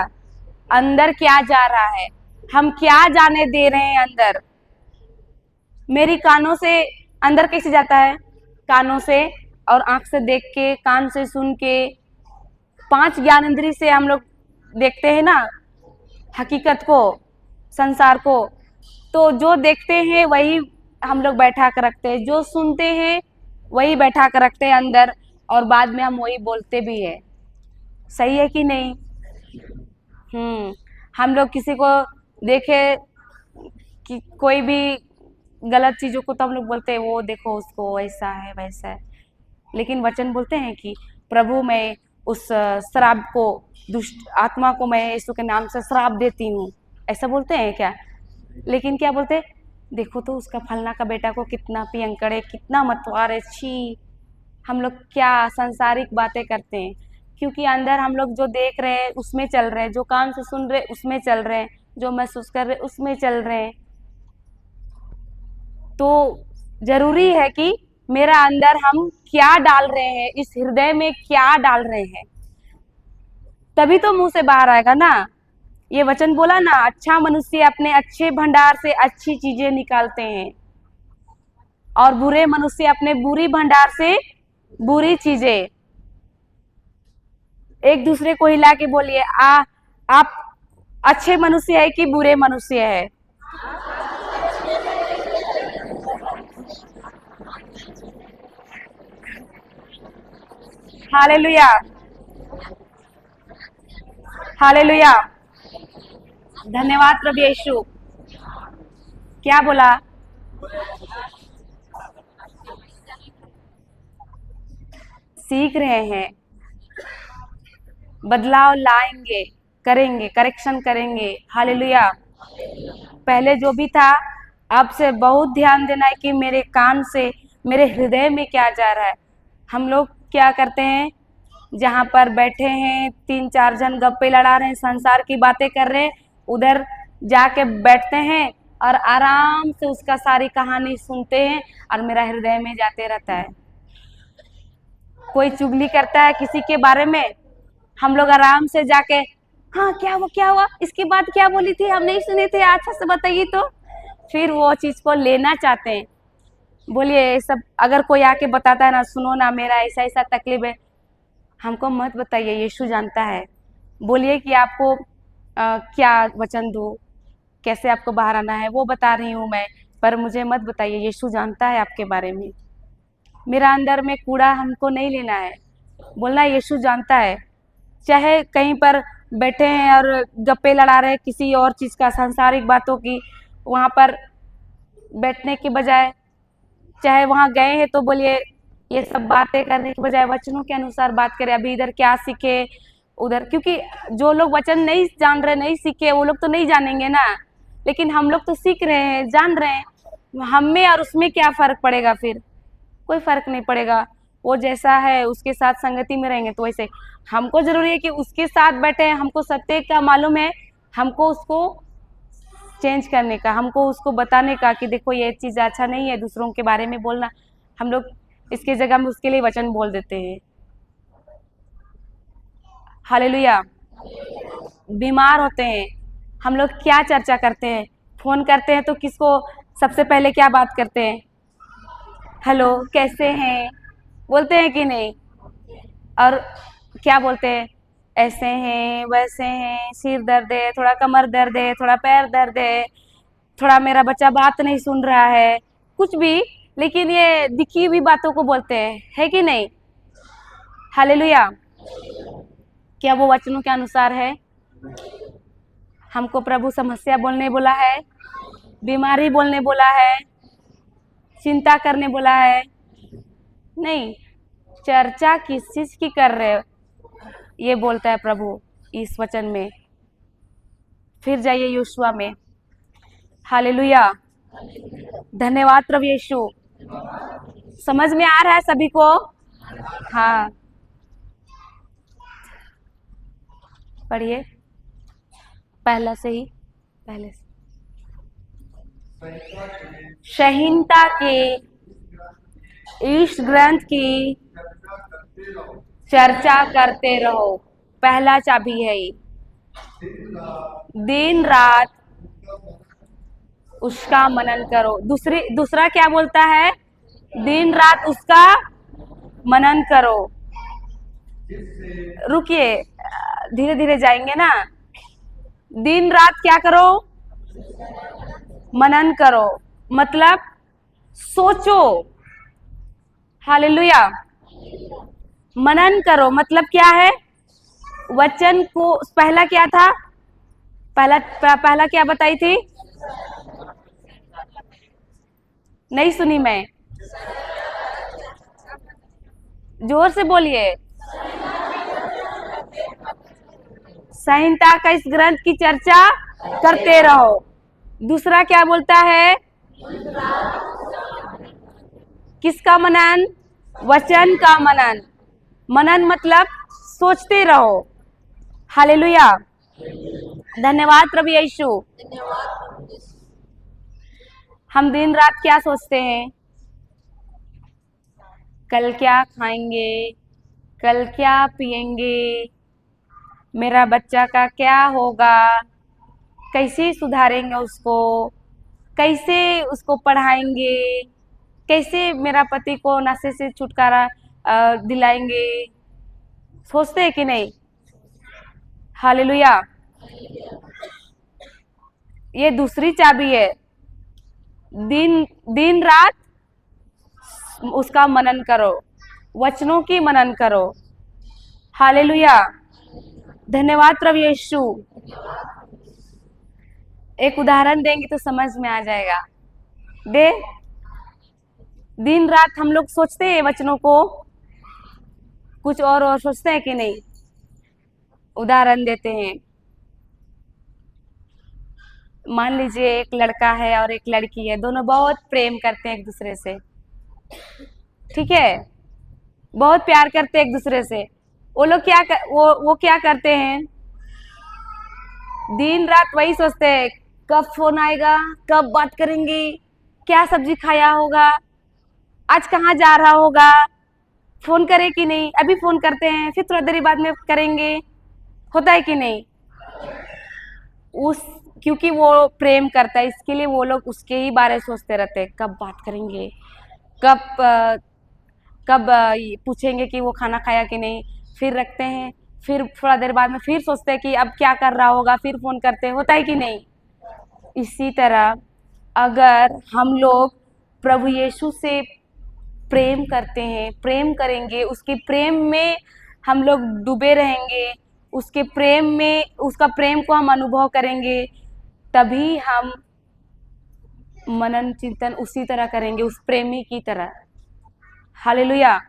अंदर क्या जा रहा है, हम क्या जाने दे रहे हैं अंदर। मेरी कानों से अंदर कैसे जाता है? कानों से, और आंख से देख के, कान से सुन के, 5 ज्ञान इंद्री से हम लोग देखते हैं ना हकीकत को, संसार को। तो जो देखते हैं वही हम लोग बैठा कर रखते हैं, जो सुनते हैं वही बैठा कर रखते हैं अंदर, और बाद में हम वही बोलते भी है। सही है कि नहीं? हम लोग किसी को देखे कि कोई भी गलत चीजों को तो हम लोग बोलते हैं, वो देखो उसको ऐसा है वैसा है। लेकिन वचन बोलते हैं कि प्रभु मैं उस श्राप को, दुष्ट आत्मा को मैं यीशु के नाम से श्राप देती हूँ, ऐसा बोलते हैं क्या? लेकिन क्या बोलते हैं? देखो तो उसका फलना का बेटा को कितना पियंकड़ है, कितना मतवार है, छी। हम लोग क्या सांसारिक बातें करते हैं, क्योंकि अंदर हम लोग जो देख रहे हैं उसमें चल रहे हैं, जो कान से सुन रहे उसमें चल रहे हैं, जो महसूस कर रहे उसमें चल रहे हैं। तो जरूरी है कि मेरा अंदर हम क्या डाल रहे हैं, इस हृदय में क्या डाल रहे हैं, तभी तो मुंह से बाहर आएगा ना। ये वचन बोला ना, अच्छा मनुष्य अपने अच्छे भंडार से अच्छी चीजें निकालते हैं, और बुरे मनुष्य अपने बुरी भंडार से बुरी चीजें। एक दूसरे को हिला के बोलिए, आप अच्छे मनुष्य है कि बुरे मनुष्य है? Hallelujah, hallelujah. धन्यवाद प्रभु यीशु। क्या बोला? सीख रहे हैं, बदलाव लाएंगे, करेंगे, करेक्शन करेंगे। हालेलुया। पहले जो भी था, अब से बहुत ध्यान देना है कि मेरे कान से मेरे हृदय में क्या जा रहा है। हम लोग क्या करते हैं, जहाँ पर बैठे हैं 3-4 जन गप्पे लड़ा रहे हैं, संसार की बातें कर रहे हैं, उधर जाके बैठते हैं और आराम से उसका सारी कहानी सुनते हैं, और मेरा हृदय में जाते रहता है। कोई चुगली करता है किसी के बारे में, हम लोग आराम से जाके, हाँ क्या हुआ, क्या हुआ, इसकी बात क्या बोली थी, हम नहीं सुने थे, अच्छा से बताइए तो। फिर वो चीज को लेना चाहते हैं। बोलिए सब, अगर कोई आके बताता है ना, सुनो ना मेरा ऐसा ऐसा तकलीफ है, हमको मत बताइए, यीशु जानता है। बोलिए कि आपको क्या वचन दूं, कैसे आपको बाहर आना है, वो बता रही हूँ मैं, पर मुझे मत बताइए, यीशु जानता है आपके बारे में। मेरा अंदर में कूड़ा हमको नहीं लेना है, बोलना यीशु जानता है। चाहे कहीं पर बैठे हैं और गप्पे लड़ा रहे किसी और चीज का, सांसारिक बातों की, वहां पर बैठने के बजाय, चाहे वहां गए हैं तो बोलिए, ये सब बातें करने के बजाय वचनों के अनुसार बात करें। अभी इधर क्या सीखे उधर, क्योंकि जो लोग वचन नहीं जान रहे, नहीं सीखे, वो लोग तो नहीं जानेंगे ना। लेकिन हम लोग तो सीख रहे हैं, जान रहे हैं, हम में और उसमें क्या फर्क पड़ेगा? फिर कोई फर्क नहीं पड़ेगा। वो जैसा है उसके साथ संगति में रहेंगे तो वैसे हमको जरूरी है कि उसके साथ बैठे, हमको सत्य का मालूम है, हमको उसको चेंज करने का, हमको उसको बताने का कि देखो ये चीज अच्छा नहीं है, दूसरों के बारे में बोलना। हम लोग इसके जगह में उसके लिए वचन बोल देते हैं। हालेलुया। बीमार होते हैं, हम लोग क्या चर्चा करते हैं? फोन करते हैं तो किसको सबसे पहले क्या बात करते हैं? हेलो, कैसे हैं, बोलते हैं कि नहीं? और क्या बोलते हैं? ऐसे हैं, वैसे हैं, सिर दर्द है, थोड़ा कमर दर्द है, थोड़ा पैर दर्द है, थोड़ा मेरा बच्चा बात नहीं सुन रहा है, कुछ भी, लेकिन ये दिखी हुई बातों को बोलते हैं, है कि नहीं? हालेलुया। क्या वो वचनों के अनुसार है? हमको प्रभु समस्या बोलने बोला है, बीमारी बोलने बोला है, चिंता करने बोला है? नहीं। चर्चा किस चीज की कर रहे हो, ये बोलता है प्रभु इस वचन में। फिर जाइए यहोशुआ में। हालेलुया। धन्यवाद प्रभु यीशु। समझ में आ रहा है सभी को? हाँ, पढ़िए पहला से ही, पहले से। संहिता के इस ग्रंथ की चर्चा करते रहो, पहला चाबी है ये। दिन रात उसका मनन करो। दूसरा क्या बोलता है? दिन रात उसका मनन करो। रुकिए, धीरे धीरे जाएंगे ना। दिन रात क्या करो? मनन करो, मतलब सोचो। हालेलुया। मनन करो मतलब क्या है? वचन को पहला क्या था? पहला क्या बताई थी? नहीं सुनी मैं, जोर से बोलिए। संहिता का इस ग्रंथ की चर्चा करते रहो। दूसरा क्या बोलता है? किसका मनन? वचन का मनन। मनन मतलब सोचते रहो। हालेलुया। धन्यवाद प्रभु यीशु। हम दिन रात क्या सोचते हैं? कल क्या खाएंगे, कल क्या पिएंगे, मेरा बच्चा का क्या होगा, कैसे सुधारेंगे उसको, कैसे उसको पढ़ाएंगे, कैसे मेरा पति को नशे से छुटकारा दिलाएंगे। सोचते हैं कि नहीं? हालेलुया। ये दूसरी चाबी है। दिन दिन रात उसका मनन करो, वचनों की मनन करो। हालेलुया। धन्यवाद प्रभु यीशु। एक उदाहरण देंगे तो समझ में आ जाएगा। दे दिन रात हम लोग सोचते हैं वचनों को, कुछ और सोचते हैं कि नहीं? उदाहरण देते हैं। मान लीजिए एक लड़का है और एक लड़की है, दोनों बहुत प्रेम करते हैं एक दूसरे से, ठीक है, बहुत प्यार करते हैं एक दूसरे से। वो लोग वो क्या करते हैं? दिन रात वही सोचते हैं, कब फोन आएगा, कब बात करेंगे, क्या सब्जी खाया होगा, आज कहाँ जा रहा होगा, फोन करे कि नहीं, अभी फोन करते हैं फिर थोड़ा देर बाद में करेंगे। होता है कि नहीं? क्योंकि वो प्रेम करता है, इसके लिए वो लोग उसके ही बारे में सोचते रहते हैं, कब बात करेंगे, कब पूछेंगे कि वो खाना खाया कि नहीं, फिर रखते हैं, फिर थोड़ा देर बाद में फिर सोचते हैं कि अब क्या कर रहा होगा, फिर फोन करते हैं। होता है कि नहीं? इसी तरह अगर हम लोग प्रभु यीशु से प्रेम करते हैं, प्रेम करेंगे, उसके प्रेम में हम लोग डूबे रहेंगे, उसके प्रेम में, उसका प्रेम को हम अनुभव करेंगे, तभी हम मनन चिंतन उसी तरह करेंगे, उस प्रेमी की तरह। हालेलुया।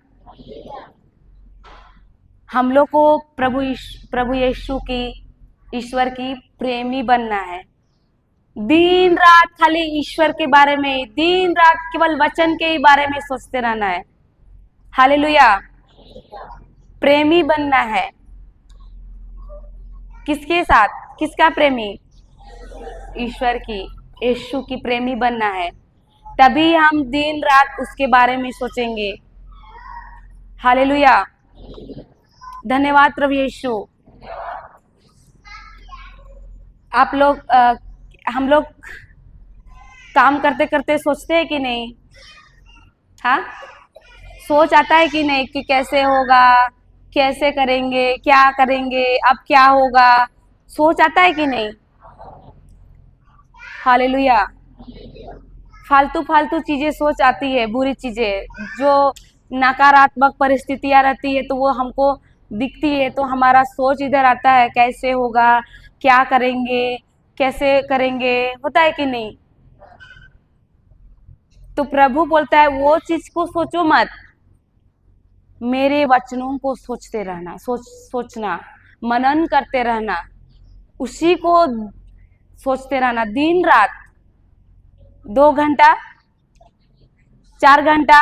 हम लोग को प्रभु यीशु की, ईश्वर की प्रेमी बनना है। दिन रात खाली ईश्वर के बारे में, दिन रात केवल वचन के ही बारे में सोचते रहना है। हालेलुया। प्रेमी बनना है। किसके साथ? किसका प्रेमी? ईश्वर की, यीशु की प्रेमी बनना है। तभी हम दिन रात उसके बारे में सोचेंगे। हालेलुया। धन्यवाद प्रभु यीशु। आप लोग हम लोग काम करते करते सोचते हैं कि नहीं? हाँ, सोच आता है कि नहीं कि कैसे होगा, कैसे करेंगे, क्या करेंगे, अब क्या होगा? सोच आता है कि नहीं? हालेलुया। फालतू फालतू चीजें सोच आती है, बुरी चीजें, जो नकारात्मक परिस्थितियां रहती है तो वो हमको दिखती है, तो हमारा सोच इधर आता है, कैसे होगा, क्या करेंगे, कैसे करेंगे, होता है कि नहीं? तो प्रभु बोलता है वो चीज को सोचो मत, मेरे वचनों को सोचते रहना, सोचना, मनन करते रहना, उसी को सोचते रहना दिन रात। 2 घंटा, 4 घंटा,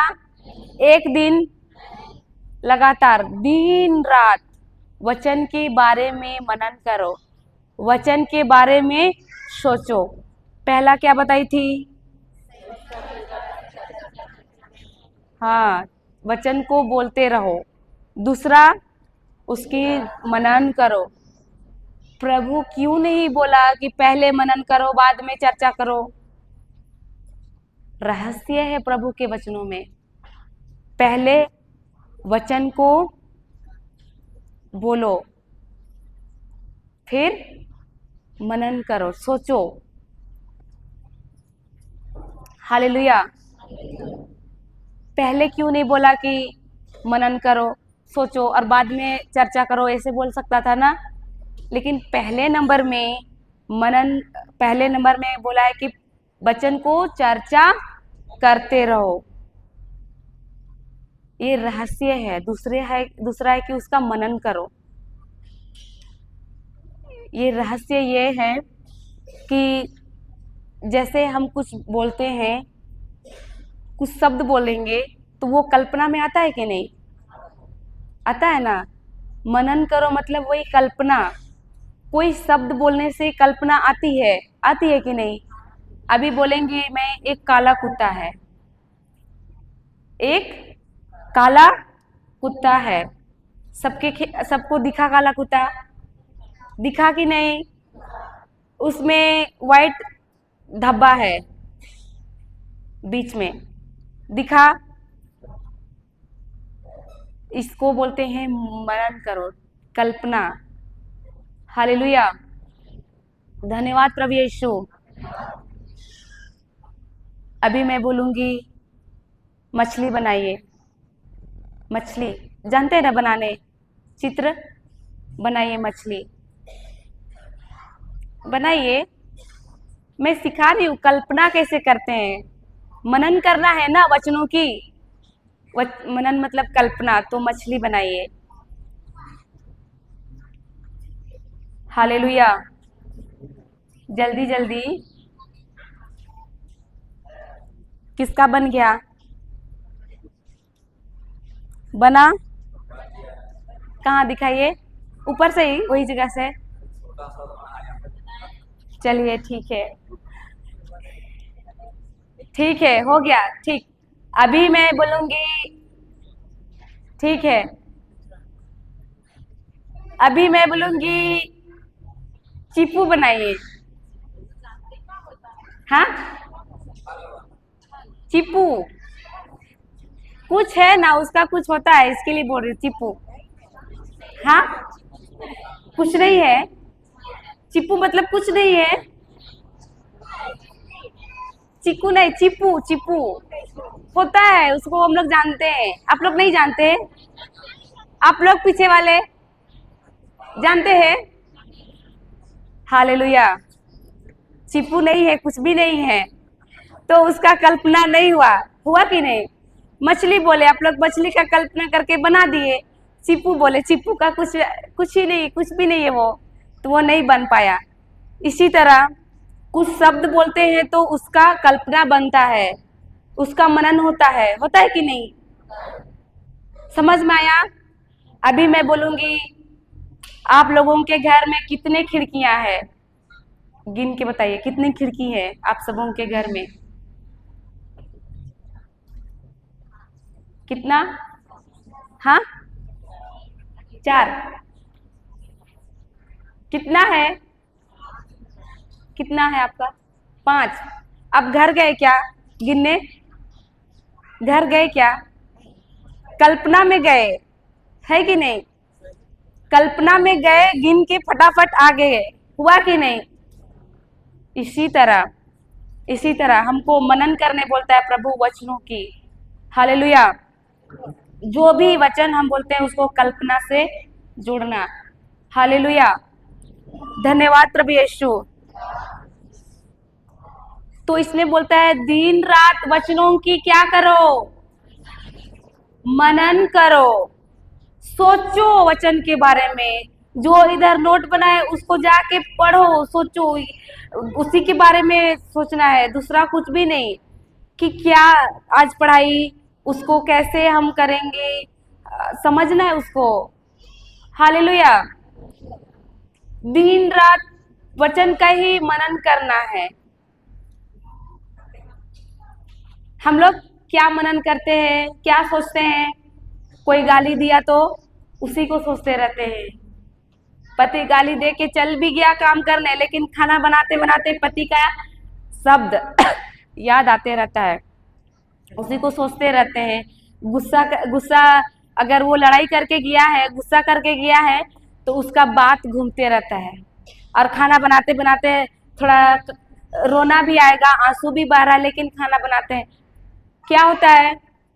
1 दिन, लगातार दिन रात वचन के बारे में मनन करो, वचन के बारे में सोचो। पहला क्या बताई थी? हाँ, वचन को बोलते रहो। दूसरा, उसकी मनन करो। प्रभु क्यों नहीं बोला कि पहले मनन करो बाद में चर्चा करो? रहस्य है प्रभु के वचनों में। पहले वचन को बोलो, फिर मनन करो, सोचो। हालेलुया। पहले क्यों नहीं बोला कि मनन करो, सोचो और बाद में चर्चा करो? ऐसे बोल सकता था ना। लेकिन पहले नंबर में बोला है कि वचन को चर्चा करते रहो। ये रहस्य है। दूसरा है कि उसका मनन करो। ये रहस्य ये है कि जैसे हम कुछ बोलते हैं, कुछ शब्द बोलेंगे तो वो कल्पना में आता है कि नहीं? आता है ना। मनन करो मतलब वही कल्पना। कोई शब्द बोलने से कल्पना आती है कि नहीं? अभी बोलेंगे मैं एक काला कुत्ता है, एक काला कुत्ता है। सबको दिखा काला कुत्ता? दिखा कि नहीं? उसमें व्हाइट धब्बा है बीच में, दिखा? इसको बोलते हैं मनन करो, कल्पना। हालेलुया। धन्यवाद प्रभु यीशु। अभी मैं बोलूंगी मछली बनाइए। मछली जानते हैं ना बनाने? चित्र बनाइए, मछली बनाइए। मैं सिखा रही हूँ कल्पना कैसे करते हैं। मनन करना है ना वचनों की। मनन मतलब कल्पना, तो मछली बनाइए। हालेलुया। जल्दी जल्दी। किसका बन गया? बना? कहाँ दिखाइए? ऊपर से ही, वही जगह से। चलिए ठीक है, ठीक है, हो गया ठीक। अभी मैं बोलूंगी, ठीक है, अभी मैं बोलूंगी चीपू बनाइए। हाँ, चीपू कुछ है ना, उसका कुछ होता है, इसके लिए बोल रही चीपू। हाँ, कुछ नहीं है। चीपू मतलब कुछ नहीं है। चीकू नहीं, चीपू, चीपू होता है, उसको हम लोग जानते हैं। आप लोग नहीं जानते? आप लोग पीछे वाले जानते हैं? हालेलुया। चीपू नहीं है, कुछ भी नहीं है, तो उसका कल्पना नहीं हुआ कि नहीं? मछली बोले, आप लोग मछली का कल्पना करके बना दिए। चीपू बोले, चीपू का कुछ ही नहीं, कुछ भी नहीं है वो, तो वो नहीं बन पाया। इसी तरह कुछ शब्द बोलते हैं तो उसका कल्पना बनता है, उसका मनन होता है कि नहीं? समझ में आया? अभी मैं बोलूंगी, आप लोगों के घर में कितने खिड़कियां हैं? गिन के बताइए कितनी खिड़की है आप सबों के घर में? कितना? हाँ, 4। कितना है? कितना है आपका? 5। अब घर गए क्या गिनने? घर गए क्या? कल्पना में गए, है कि नहीं? कल्पना में गए, गिन के फटाफट आ गए, हुआ कि नहीं? इसी तरह हमको मनन करने बोलता है प्रभु वचनों की। हालेलुया। जो भी वचन हम बोलते हैं उसको कल्पना से जोड़ना। हालेलुया। धन्यवाद प्रभु यीशु। तो इसमें बोलता है दिन रात वचनों की क्या करो? मनन करो, सोचो वचन के बारे में। जो इधर नोट बनाए उसको जाके पढ़ो, सोचो, उसी के बारे में सोचना है, दूसरा कुछ भी नहीं। कि क्या आज पढ़ाई, उसको कैसे हम करेंगे, समझना है उसको। हालेलुया। दिन रात वचन का ही मनन करना है। हम लोग क्या मनन करते हैं, क्या सोचते हैं? कोई गाली दिया तो उसी को सोचते रहते हैं। पति गाली दे के चल भी गया काम करने, लेकिन खाना बनाते बनाते पति का शब्द याद आते रहता है, उसी को सोचते रहते हैं। गुस्सा अगर वो लड़ाई करके गया है, गुस्सा करके गया है, तो उसका बात घूमते रहता है। और खाना बनाते बनाते थोड़ा रोना भी आएगा, आंसू भी बह रहा है, लेकिन खाना बनाते हैं क्या होता है?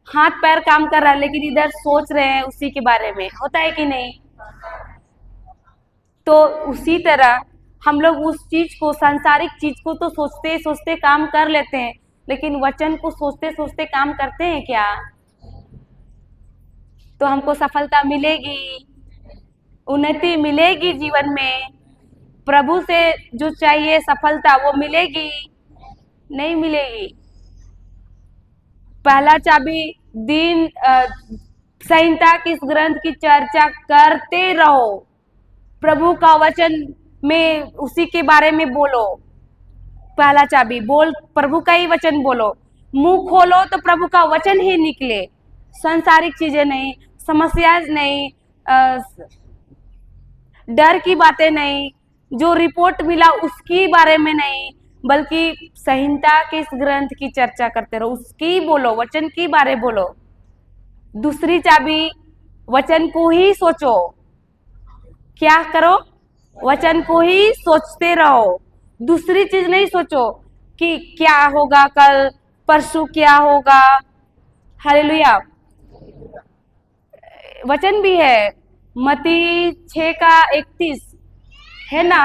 हाथ पैर काम कर रहा है, लेकिन इधर सोच रहे हैं उसी के बारे में, होता है कि नहीं? तो उसी तरह हम लोग उस चीज को, सांसारिक चीज को तो सोचते सोचते काम कर लेते हैं, लेकिन वचन को सोचते सोचते काम करते हैं क्या? तो हमको सफलता मिलेगी, उन्नति मिलेगी जीवन में। प्रभु से जो चाहिए सफलता वो मिलेगी? नहीं मिलेगी। पहला चाबी, दिन संहिता किस ग्रंथ की चर्चा करते रहो। प्रभु का वचन में उसी के बारे में बोलो। पहला चाबी, बोल प्रभु का ही वचन बोलो। मुंह खोलो तो प्रभु का वचन ही निकले, संसारिक चीजें नहीं, समस्या नहीं, डर की बातें नहीं, जो रिपोर्ट मिला उसकी बारे में नहीं, बल्कि संहिता के इस ग्रंथ की चर्चा करते रहो, उसकी बोलो, वचन की बारे बोलो। दूसरी चाबी, वचन को ही सोचो। क्या करो? वचन को ही सोचते रहो, दूसरी चीज नहीं सोचो कि क्या होगा कल, परसों क्या होगा। हालेलुया। वचन भी है मत्ती 6:31 है ना,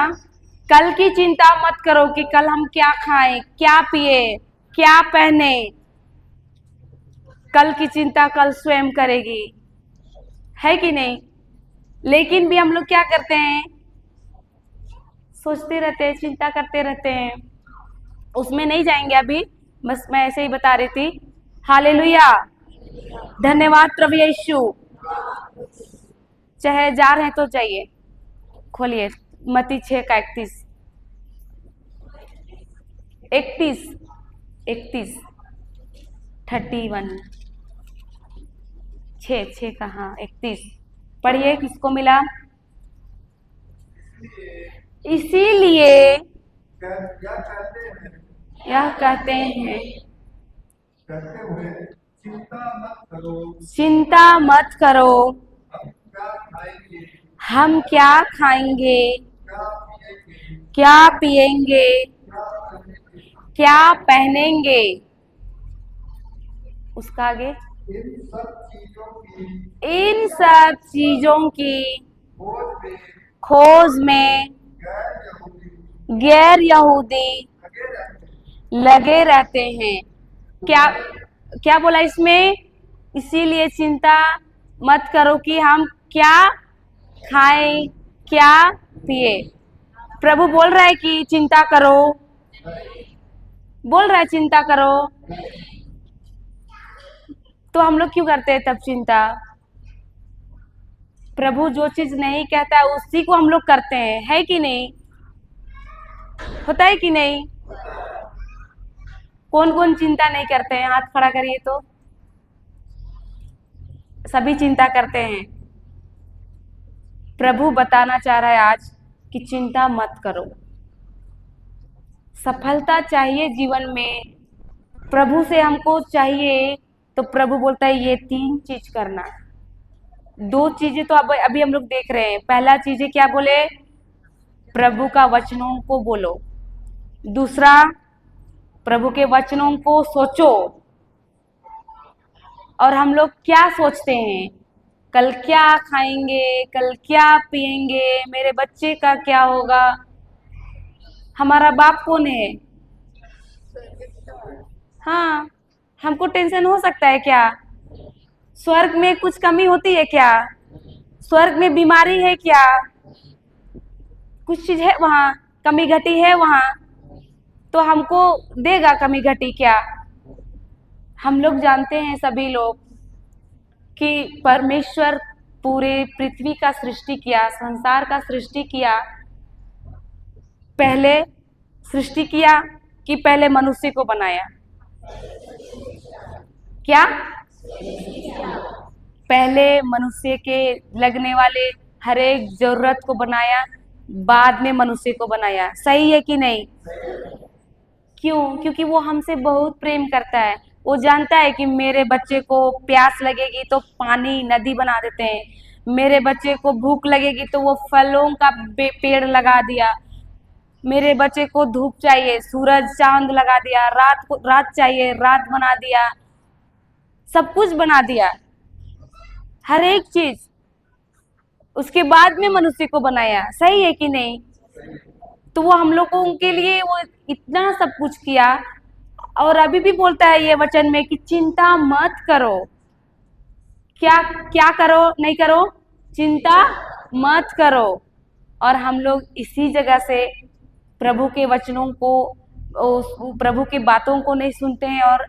कल की चिंता मत करो कि कल हम क्या खाएं, क्या पिए, क्या पहने। कल की चिंता कल स्वयं करेगी, है कि नहीं? लेकिन भी हम लोग क्या करते हैं? सोचते रहते हैं, चिंता करते रहते हैं। उसमें नहीं जाएंगे अभी, बस मैं ऐसे ही बता रही थी। हालेलुया। धन्यवाद प्रभु यीशु। चाहे जा रहे हैं तो जाइए, खोलिए मत्ती 6:31 31 31 31 6 का, हाँ 31 पढ़िए। किसको मिला? इसीलिए यह कहते हैं चिंता मत करो, हम क्या खाएंगे, क्या पिएंगे, क्या पहनेंगे। उसका आगे, इन सब चीजों की खोज में गैर यहूदी लगे रहते हैं। क्या क्या बोला इसमें? इसीलिए चिंता मत करो कि हम क्या खाएं, क्या पिए। प्रभु बोल रहा है कि चिंता करो, बोल रहा है चिंता करो, तो हम लोग क्यों करते हैं तब चिंता? प्रभु जो चीज नहीं कहता है उसी को हम लोग करते हैं, है कि नहीं? होता है कि नहीं? कौन कौन चिंता नहीं करते हैं? हाथ खड़ा करिए तो। सभी चिंता करते हैं। प्रभु बताना चाह रहा है आज कि चिंता मत करो। सफलता चाहिए जीवन में, प्रभु से हमको चाहिए, तो प्रभु बोलता है ये 3 चीज करना। 2 चीजें तो अब अभी हम लोग देख रहे हैं। पहला चीज है क्या बोले? प्रभु का वचनों को बोलो। दूसरा, प्रभु के वचनों को सोचो। और हम लोग क्या सोचते हैं? कल क्या खाएंगे, कल क्या पिएंगे, मेरे बच्चे का क्या होगा? हमारा बाप कौन है? हाँ, हमको टेंशन हो सकता है क्या? स्वर्ग में कुछ कमी होती है क्या? स्वर्ग में बीमारी है क्या? कुछ चीज है वहां, कमी घटी है वहां, तो हमको देगा कमी घटी क्या? हम लोग जानते हैं सभी लोग कि परमेश्वर पूरे पृथ्वी का सृष्टि किया, संसार का सृष्टि किया। पहले सृष्टि किया कि पहले मनुष्य को बनाया? क्या? पहले मनुष्य के लगने वाले हर एक जरूरत को बनाया, बाद में मनुष्य को बनाया। सही है कि नहीं? क्यों? क्योंकि वो हमसे बहुत प्रेम करता है। वो जानता है कि मेरे बच्चे को प्यास लगेगी तो पानी नदी बना देते हैं, मेरे बच्चे को भूख लगेगी तो वो फलों का पेड़ लगा दिया, मेरे बच्चे को धूप चाहिए, सूरज चांद लगा दिया, रात को रात चाहिए, रात बना दिया, सब कुछ बना दिया, हर एक चीज। उसके बाद में मनुष्य को बनाया। सही है कि नहीं? तो वो हम लोगों के लिए वो इतना सब कुछ किया, और अभी भी बोलता है ये वचन में कि चिंता मत करो। क्या क्या करो? नहीं करो, चिंता मत करो। और हम लोग इसी जगह से प्रभु के वचनों को, प्रभु की बातों को नहीं सुनते हैं और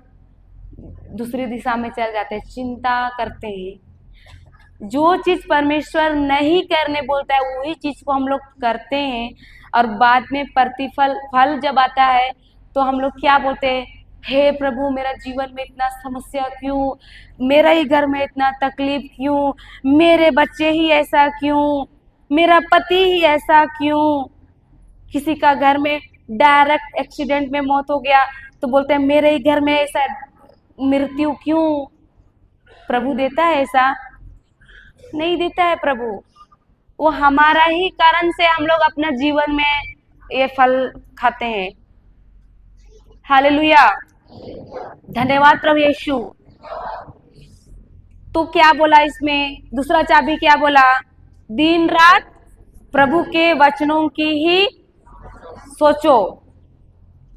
दूसरी दिशा में चल जाते हैं, चिंता करते हैं। जो चीज परमेश्वर नहीं करने बोलता है वही चीज को हम लोग करते हैं, और बाद में फल जब आता है तो हम लोग क्या बोलते हैं? हे प्रभु, मेरा जीवन में इतना समस्या क्यों? मेरा ही घर में इतना तकलीफ क्यों? मेरे बच्चे ही ऐसा क्यों? मेरा पति ही ऐसा क्यों? किसी का घर में डायरेक्ट एक्सीडेंट में मौत हो गया तो बोलते हैं मेरे ही घर में ऐसा मृत्यु क्यों? प्रभु देता है ऐसा? नहीं देता है प्रभु। वो हमारा ही कारण से हम लोग अपना जीवन में ये फल खाते हैं। हालेलुया, धन्यवाद प्रभु यीशु। तो क्या बोला इसमें? दूसरा चाबी क्या बोला? दिन रात प्रभु के वचनों की ही सोचो,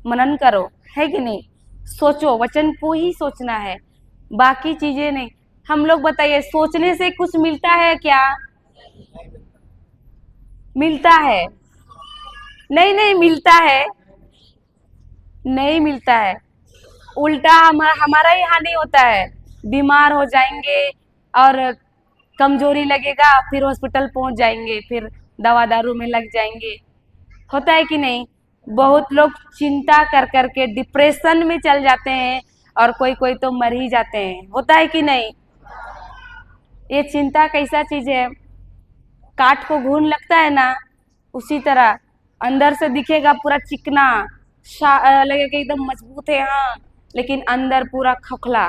मनन करो, है कि नहीं? सोचो, वचन को ही सोचना है, बाकी चीजें नहीं। हम लोग बताइए, सोचने से कुछ मिलता है क्या? मिलता है? नहीं नहीं मिलता है, नहीं मिलता है। उल्टा हमारा ही हानि होता है। बीमार हो जाएंगे और कमजोरी लगेगा, फिर हॉस्पिटल पहुंच जाएंगे, फिर दवा दारू में लग जाएंगे। होता है कि नहीं? बहुत लोग चिंता कर करके डिप्रेशन में चल जाते हैं, और कोई कोई तो मर ही जाते हैं। होता है कि नहीं? ये चिंता कैसा चीज है? काट को घून लगता है ना, उसी तरह अंदर से दिखेगा पूरा चिकना, लगेगा एकदम मजबूत है, हाँ, लेकिन अंदर पूरा खोखला।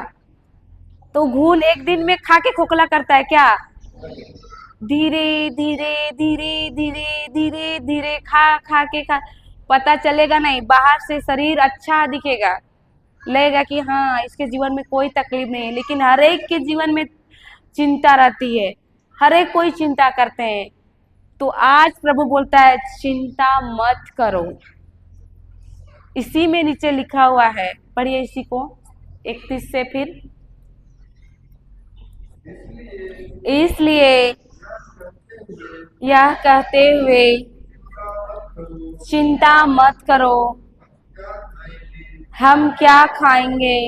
तो घून एक दिन में खा के खोखला करता है क्या? धीरे धीरे धीरे धीरे धीरे धीरे खा खा के खा, पता चलेगा नहीं। बाहर से शरीर अच्छा दिखेगा, लगेगा कि हाँ इसके जीवन में कोई तकलीफ नहीं है, लेकिन हर एक के जीवन में चिंता रहती है, हर एक कोई चिंता करते हैं। तो आज प्रभु बोलता है चिंता मत करो। इसी में नीचे लिखा हुआ है, पढ़िए इसी को 31 से फिर। इसलिए यह कहते हुए चिंता मत करो, हम क्या खाएंगे,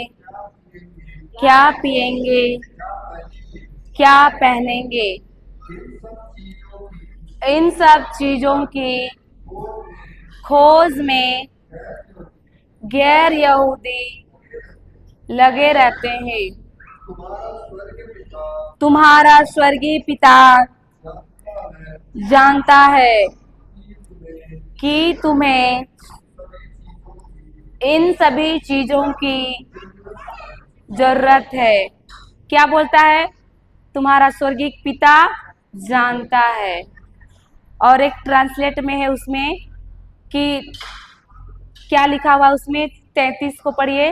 क्या पिएंगे, क्या पहनेंगे, इन सब चीजों की खोज में गैर यहूदी लगे रहते हैं। तुम्हारा स्वर्गीय पिता जानता है कि तुम्हें इन सभी चीजों की जरूरत है। क्या बोलता है? तुम्हारा स्वर्गीय पिता जानता है। और एक ट्रांसलेट में है उसमें कि क्या लिखा हुआ उसमें, 33 को पढ़िए।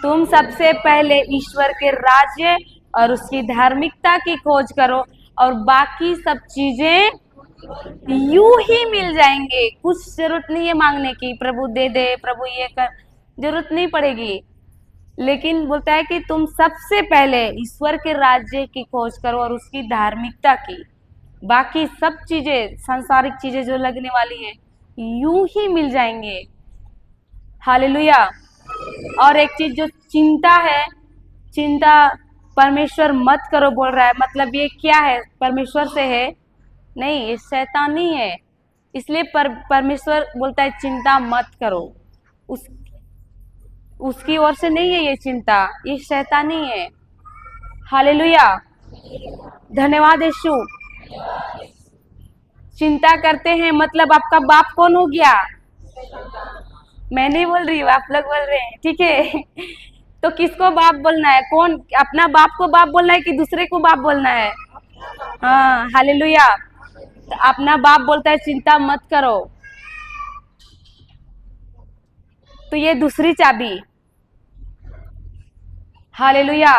तुम सबसे पहले ईश्वर के राज्य और उसकी धार्मिकता की खोज करो और बाकी सब चीजें यूं ही मिल जाएंगे। कुछ जरूरत नहीं है मांगने की, प्रभु दे दे, प्रभु ये कर, जरूरत नहीं पड़ेगी। लेकिन बोलता है कि तुम सबसे पहले ईश्वर के राज्य की खोज करो और उसकी धार्मिकता की, बाकी सब चीजें, सांसारिक चीजें जो लगने वाली है, यूं ही मिल जाएंगे। हालेलुया। और एक चीज जो चिंता है, चिंता परमेश्वर मत करो बोल रहा है। मतलब ये क्या है? परमेश्वर से है? नहीं, ये शैतानी है। इसलिए परमेश्वर बोलता है चिंता मत करो। उसकी ओर से नहीं है ये चिंता, ये शैतानी है। हालेलुया, धन्यवाद यीशु। चिंता करते हैं मतलब आपका बाप कौन हो गया? मैं नहीं बोल रही हूँ, आप लोग बोल रहे हैं, ठीक है। तो किसको बाप बोलना है? कौन? अपना बाप को बाप बोलना है कि दूसरे को बाप बोलना है? हाँ, हालेलुया। तो अपना बाप बोलता है चिंता मत करो। तो ये दूसरी चाबी। हालेलुया,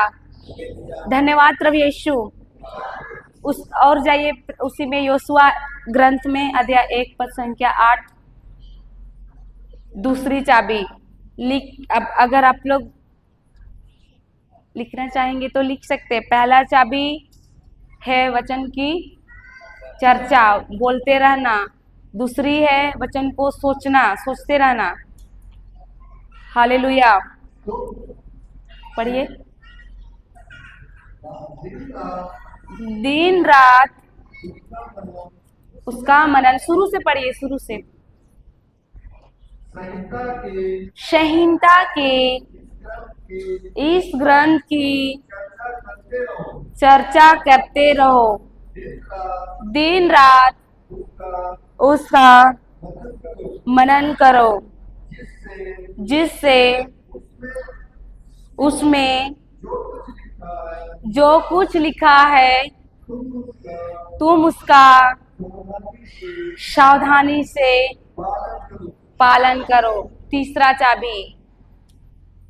धन्यवाद प्रभु यीशु। उस और जाइए उसी में योशुआ ग्रंथ में अध्याय 1 पद संख्या 8, दूसरी चाबी। अब अगर आप लोग लिखना चाहेंगे तो लिख सकते हैं। पहला चाबी है वचन की चर्चा, बोलते रहना। दूसरी है वचन को सोचना, सोचते रहना। हालेलुया, पढ़िए। दिन रात उसका मनन, शुरू से पढ़िए, शुरू से। संहिता के इस ग्रंथ की चर्चा करते रहो, दिन रात उसका मनन करो, जिससे उसमें जो कुछ लिखा है तुम उसका सावधानी से पालन करो। तीसरा चाबी,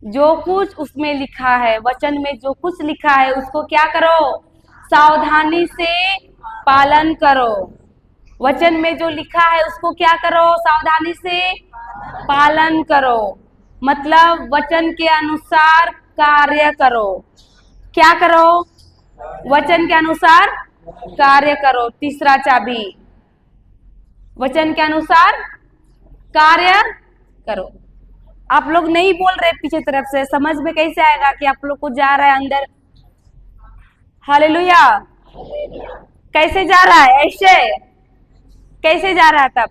जो कुछ उसमें लिखा है, वचन में जो कुछ लिखा है उसको क्या करो? सावधानी से पालन करो। वचन में जो लिखा है उसको क्या करो? सावधानी से पालन करो। मतलब वचन के अनुसार कार्य करो। क्या करो? वचन के अनुसार कार्य करो। तीसरा चाबी, वचन के अनुसार कार्य करो। आप लोग नहीं बोल रहे पीछे तरफ से, समझ में कैसे आएगा कि आप लोग को जा रहा है अंदर? हालेलुया, कैसे जा रहा है? ऐसे कैसे जा रहा है? तब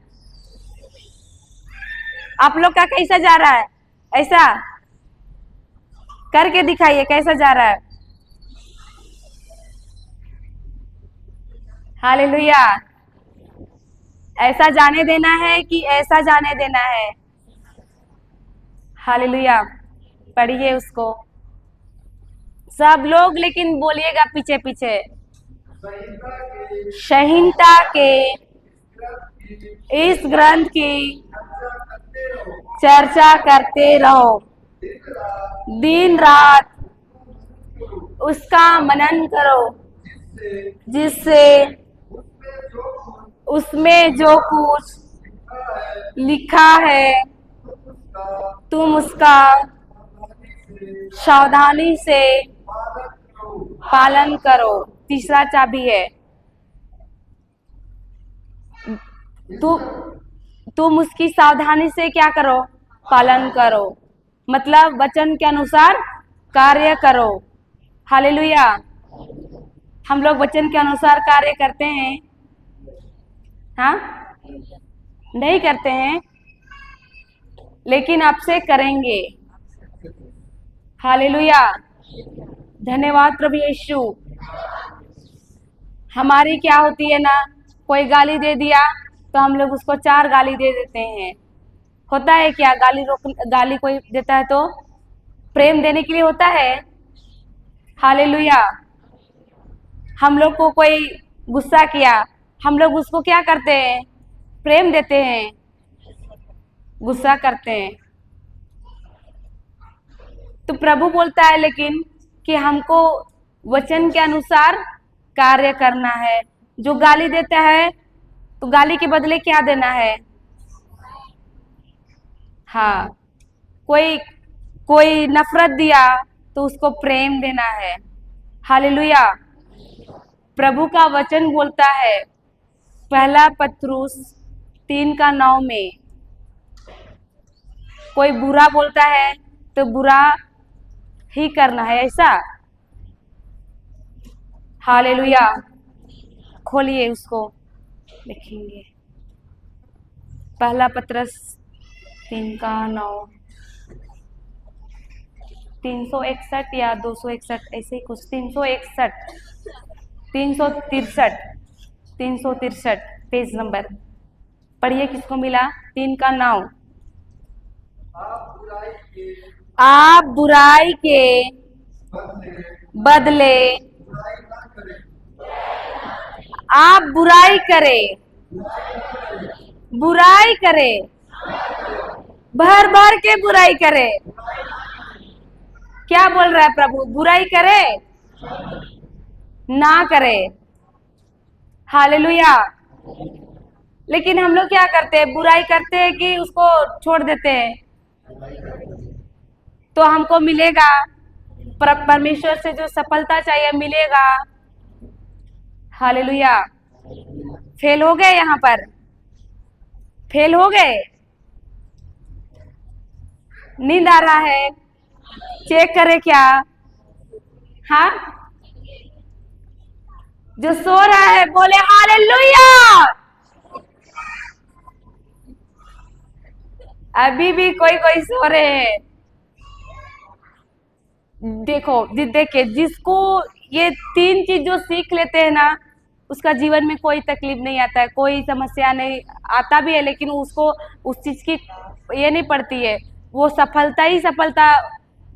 आप लोग का कैसा जा रहा है? ऐसा करके दिखाइए कैसा जा रहा है। हालेलुया, ऐसा जाने देना है कि ऐसा जाने देना है? हालेलुया, पढ़िए उसको सब लोग, लेकिन बोलिएगा पीछे पीछे। संहिता के इस ग्रंथ की चर्चा करते रहो, दिन रात उसका मनन करो, जिससे उसमें जो कुछ लिखा है तुम उसका सावधानी से पालन करो। तीसरा चाबी है तुम उसकी सावधानी से क्या करो, पालन करो, मतलब वचन के अनुसार कार्य करो। हालेलुया। हम लोग वचन के अनुसार कार्य करते हैं? हाँ, नहीं करते हैं, लेकिन आपसे करेंगे। हालेलुया। धन्यवाद प्रभु यीशु। हमारी क्या होती है ना, कोई गाली दे दिया तो हम लोग उसको 4 गाली दे देते हैं। होता है क्या? गाली कोई देता है तो प्रेम देने के लिए होता है। हालेलुया। हम लोग को कोई गुस्सा किया, हम लोग उसको क्या करते हैं? प्रेम देते हैं, गुस्सा करते हैं। तो प्रभु बोलता है लेकिन कि हमको वचन के अनुसार कार्य करना है। जो गाली देता है तो गाली के बदले क्या देना है? हाँ, कोई कोई नफरत दिया तो उसको प्रेम देना है। हालेलुया। प्रभु का वचन बोलता है 1 पत्रुस 3:9 में, कोई बुरा बोलता है तो बुरा ही करना है, ऐसा। हालेलुया। खोलिए उसको, लिखेंगे 1 पत्रस 3:9, 361 या 261 ऐसे ही कुछ, 361, 363, 363 पेज नंबर। पढ़िए, किसको मिला? 3:9। आप बुराई के बदले आप बुराई करे, बुराई करे, भर भर के बुराई करे। क्या बोल रहा है प्रभु? बुराई करे ना करे। हालेलुया। लेकिन हम लोग क्या करते हैं? बुराई करते हैं कि उसको छोड़ देते हैं? तो हमको मिलेगा, परमेश्वर से जो सफलता चाहिए मिलेगा। हालेलुया। फेल हो गए, यहाँ पर फेल हो गए, नींद आ रहा है, चेक करे क्या? हाँ, जो सो रहा है बोले हालेलुया। अभी भी कोई कोई सो रहे हैं। देखो, देखिए, जिसको ये 3 चीज जो सीख लेते हैं ना, उसका जीवन में कोई तकलीफ नहीं आता है, कोई समस्या नहीं आता भी है, लेकिन उसको उस चीज की ये नहीं पड़ती है। वो सफलता ही सफलता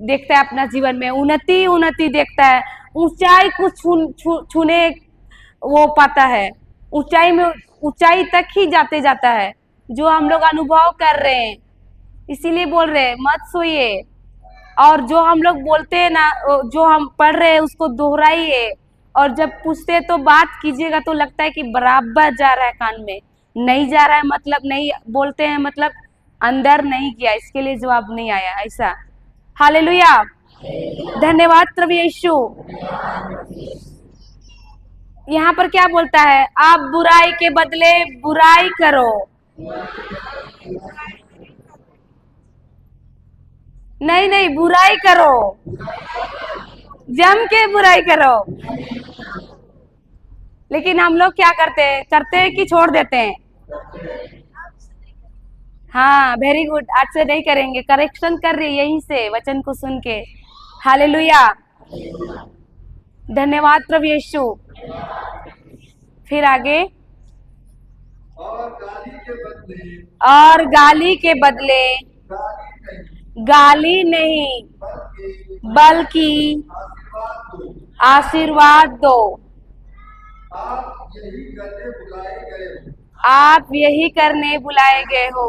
देखता है अपना जीवन में, उन्नति उन्नति देखता है, ऊंचाई को छूने वो पाता है, ऊंचाई में ऊंचाई तक ही जाते जाता है, जो हम लोग अनुभव कर रहे हैं। इसीलिए बोल रहे हैं मत सोइए, और जो हम लोग बोलते हैं ना, जो हम पढ़ रहे हैं उसको दोहराइए, और जब पूछते तो बात कीजिएगा तो लगता है कि बराबर जा रहा है कान में, नहीं जा रहा है मतलब नहीं बोलते हैं, मतलब अंदर नहीं गया, इसके लिए जवाब नहीं आया, ऐसा। हालेलुया। धन्यवाद प्रभु यीशु। यहाँ पर क्या बोलता है? आप बुराई के बदले बुराई करो। नहीं नहीं, बुराई करो, जम के बुराई करो। लेकिन हम लोग क्या करते हैं कि छोड़ देते हैं। हाँ, वेरी गुड, आज से नहीं करेंगे, करेक्शन कर रही यहीं से वचन को सुन के। हालेलुया। धन्यवाद प्रभु यीशु। फिर आगे, और गाली के बदले गाली नहीं बल्कि आशीर्वाद दो। आप यही करने बुलाए गए हो।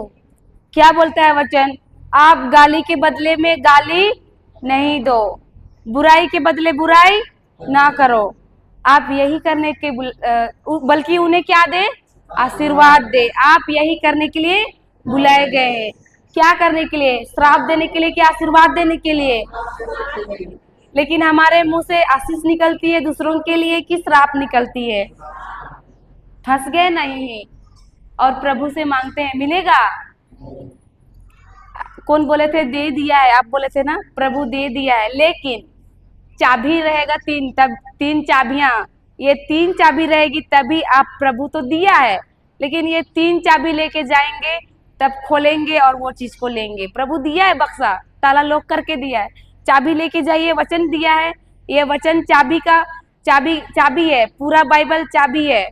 क्या बोलता है वचन? आप गाली के बदले में गाली नहीं दो, बुराई के बदले बुराई ना करो, आप यही करने के बल्कि उन्हें क्या दे? आशीर्वाद दे। आप यही करने के लिए बुलाए गए हैं। क्या करने के लिए? श्राप देने के लिए कि आशीर्वाद देने के लिए? लेकिन हमारे मुंह से आशीष निकलती है दूसरों के लिए कि श्राप निकलती है? फंस गए नहीं? और प्रभु से मांगते हैं, मिलेगा? कौन बोले थे दे दिया है? आप बोले थे ना प्रभु दे दिया है, लेकिन चाबी रहेगा तीन, तब तीन चाबियां, ये तीन चाबी रहेगी तभी आप, प्रभु तो दिया है लेकिन ये तीन चाबी लेके जाएंगे तब खोलेंगे और वो चीज को लेंगे। प्रभु दिया है बक्सा, ताला लॉक करके दिया है, चाबी लेके जाइए, वचन दिया है, ये वचन चाबी का चाबी है, पूरा बाइबल चाबी है।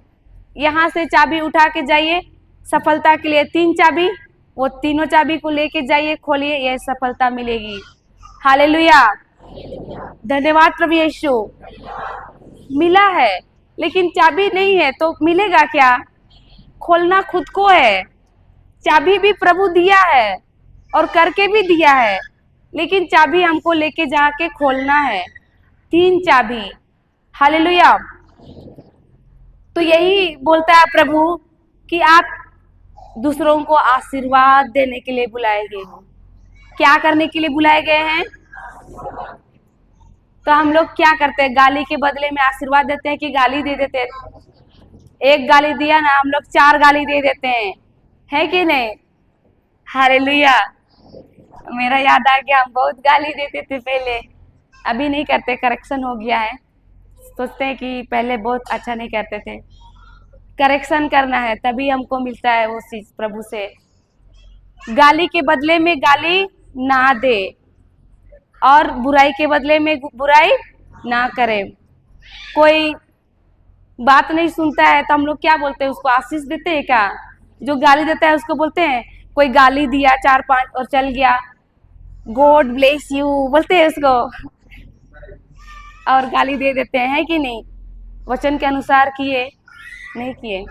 यहाँ से चाबी उठा के जाइए सफलता के लिए, तीन चाबी, वो तीनों चाबी को लेके जाइए, खोलिए, ये सफलता मिलेगी। हालेलुया, धन्यवाद प्रभु यीशु। मिला है लेकिन चाबी नहीं है तो मिलेगा क्या? खोलना खुद को है। चाबी भी प्रभु दिया है और करके भी दिया है, लेकिन चाबी हमको लेके जाके खोलना है, तीन चाबी। हालेलुया। तो यही बोलता है प्रभु कि आप दूसरों को आशीर्वाद देने के लिए बुलाए गए हो। क्या करने के लिए बुलाए गए हैं? तो हम लोग क्या करते हैं? गाली के बदले में आशीर्वाद देते हैं कि गाली दे देते हैं? एक गाली दिया ना, हम लोग चार गाली दे देते हैं, है कि नहीं? हालेलुया। मेरा याद आ गया, हम बहुत गाली देते थे पहले, अभी नहीं करते, करेक्शन हो गया है। सोचते हैं कि पहले बहुत अच्छा नहीं करते थे, करेक्शन करना है तभी हमको मिलता है वो चीज प्रभु से। गाली के बदले में गाली ना दे और बुराई के बदले में बुराई ना करे। कोई बात नहीं सुनता है तो हम लोग क्या बोलते हैं? उसको आशीष देते हैं क्या? जो गाली देता है उसको बोलते हैं, कोई गाली दिया चार पांच और चल गया, गॉड ब्लेस यू बोलते हैं उसको, और गाली दे देते हैं, है कि नहीं? वचन के अनुसार किए नहीं किए,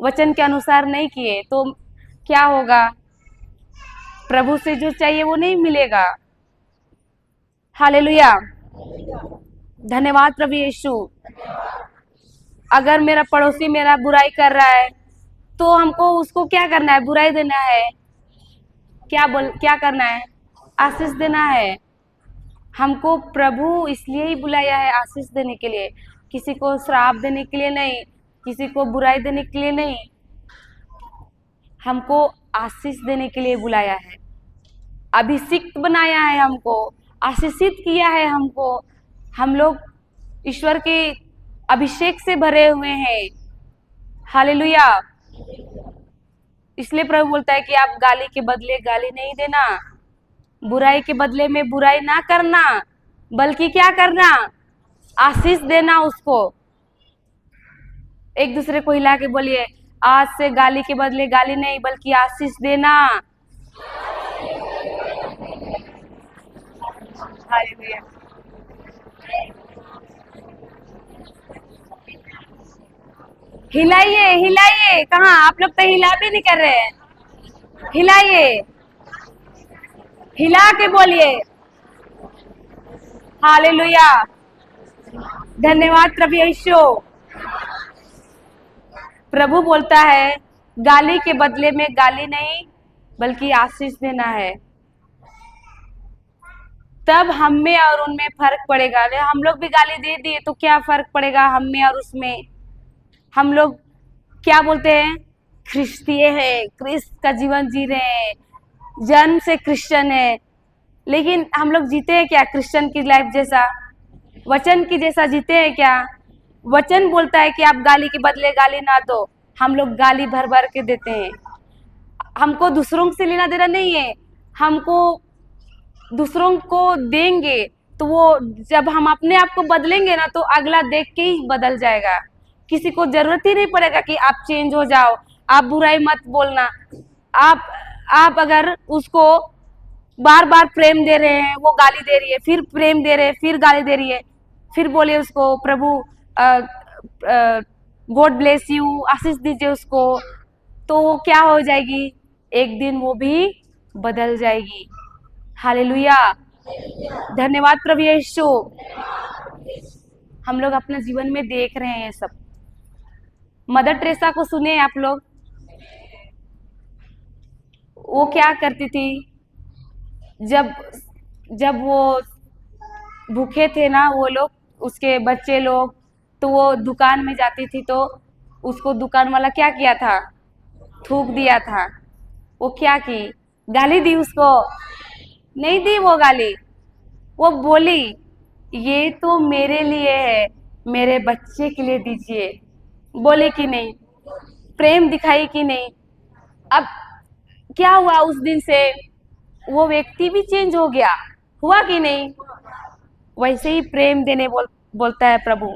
वचन के अनुसार नहीं किए तो क्या होगा? प्रभु से जो चाहिए वो नहीं मिलेगा। हालेलुया, धन्यवाद प्रभु यीशु। अगर मेरा पड़ोसी मेरा बुराई कर रहा है तो हमको उसको क्या करना है? बुराई देना है? क्या करना है? आशीष देना है। हमको प्रभु इसलिए ही बुलाया है, आशीष देने के लिए, किसी को श्राप देने के लिए नहीं, किसी को बुराई देने के लिए नहीं, हमको आशीष देने के लिए बुलाया है, अभिषिक्त बनाया है, हमको आशीषित किया है हमको। हम लोग ईश्वर के अभिषेक से भरे हुए हैं। हालेलुया। इसलिए प्रभु बोलता है कि आप गाली के बदले गाली नहीं देना, बुराई के बदले में बुराई ना करना, बल्कि क्या करना? आशीष देना उसको। एक दूसरे को हिला के बोलिए, आज से गाली के बदले गाली नहीं बल्कि आशीष देना। हालेलुया। हिलाइए हिलाइए, कहाँ आप लोग तो हिला भी नहीं कर रहे हैं। हिलाइए, हिला के बोलिए हालेलुया, धन्यवाद प्रभु यीशु। प्रभु बोलता है गाली के बदले में गाली नहीं बल्कि आशीष देना है, तब हम में और उनमें फर्क पड़ेगा। हम लोग भी गाली दे दिए तो क्या फर्क पड़ेगा हम में और उसमें? हम लोग क्या बोलते हैं? ख्रिस्तीय है, क्रिस्त का जीवन जी रहे हैं, जन्म से क्रिश्चियन है, लेकिन हम लोग जीते हैं क्या क्रिश्चियन की लाइफ जैसा? वचन की जैसा जीते हैं क्या? वचन बोलता है कि आप गाली के बदले गाली ना दो, हम लोग गाली भर भर के देते हैं। हमको दूसरों से लेना देना नहीं है, हमको दूसरों को देंगे तो वो जब हम अपने आप को बदलेंगे ना तो अगला देख के ही बदल जाएगा। किसी को जरूरत ही नहीं पड़ेगा कि आप चेंज हो जाओ, आप बुराई मत बोलना। आप अगर उसको बार बार प्रेम दे रहे हैं, वो गाली दे रही है, फिर प्रेम दे रहे हैं, फिर गाली दे रही है, फिर बोलिए उसको प्रभु गॉड ब्लेस यू, आशीष दीजिए उसको, तो वो क्या हो जाएगी? एक दिन वो भी बदल जाएगी। हालेलुया, धन्यवाद प्रभु यीशु। हम लोग अपने जीवन में देख रहे हैं ये सब। मदर टेरेसा को सुने आप लोग? वो क्या करती थी? जब वो भूखे थे ना वो लोग, उसके बच्चे लोग, तो वो दुकान में जाती थी तो उसको दुकान वाला क्या किया था? थूक दिया था, वो क्या की, गाली दी उसको? नहीं दी वो गाली। वो बोली ये तो मेरे लिए है, मेरे बच्चे के लिए दीजिए। बोली कि नहीं? प्रेम दिखाई कि नहीं? अब क्या हुआ, उस दिन से वो व्यक्ति भी चेंज हो गया, हुआ कि नहीं? वैसे ही प्रेम देने बोलता है प्रभु।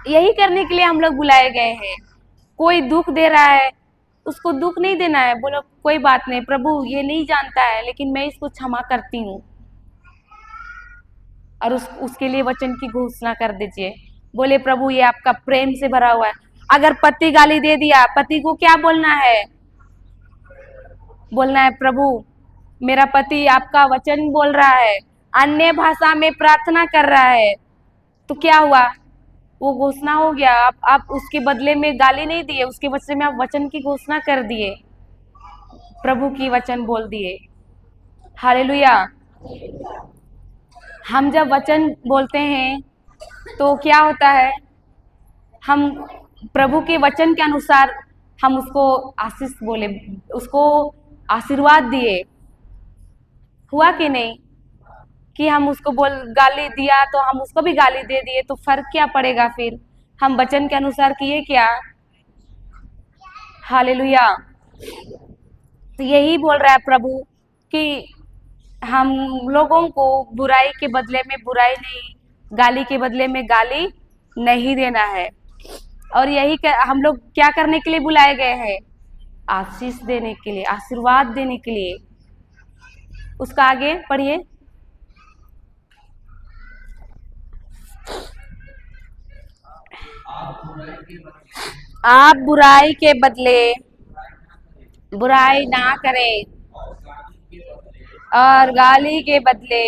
यही करने के लिए हम लोग बुलाए गए हैं। कोई दुख दे रहा है, उसको दुख नहीं देना है, बोलो कोई बात नहीं, प्रभु ये नहीं जानता है लेकिन मैं इसको क्षमा करती हूँ, और उसके लिए वचन की घोषणा कर दीजिए। बोले प्रभु ये आपका प्रेम से भरा हुआ है। अगर पति गाली दे दिया, पति को क्या बोलना है? बोलना है प्रभु मेरा पति आपका वचन बोल रहा है, अन्य भाषा में प्रार्थना कर रहा है, तो क्या हुआ? वो घोषणा हो गया। आप उसके बदले में गाली नहीं दिए, उसके बदले में आप वचन की घोषणा कर दिए, प्रभु की वचन बोल दिए। हालेलुया। हम जब वचन बोलते हैं तो क्या होता है, हम प्रभु के वचन के अनुसार हम उसको आशीष बोले, उसको आशीर्वाद दिए, हुआ कि नहीं? कि हम उसको गाली दिया तो हम उसको भी गाली दे दिए, तो फर्क क्या पड़ेगा? फिर हम वचन के अनुसार किए क्या? हालेलुया। तो यही बोल रहा है प्रभु कि हम लोगों को बुराई के बदले में बुराई नहीं, गाली के बदले में गाली नहीं देना है। और यही हम लोग क्या करने के लिए बुलाए गए हैं? आशीष देने के लिए, आशीर्वाद देने के लिए। उसका आगे पढ़िए। आप बुराई के बदले बुराई ना करें, और गाली के बदले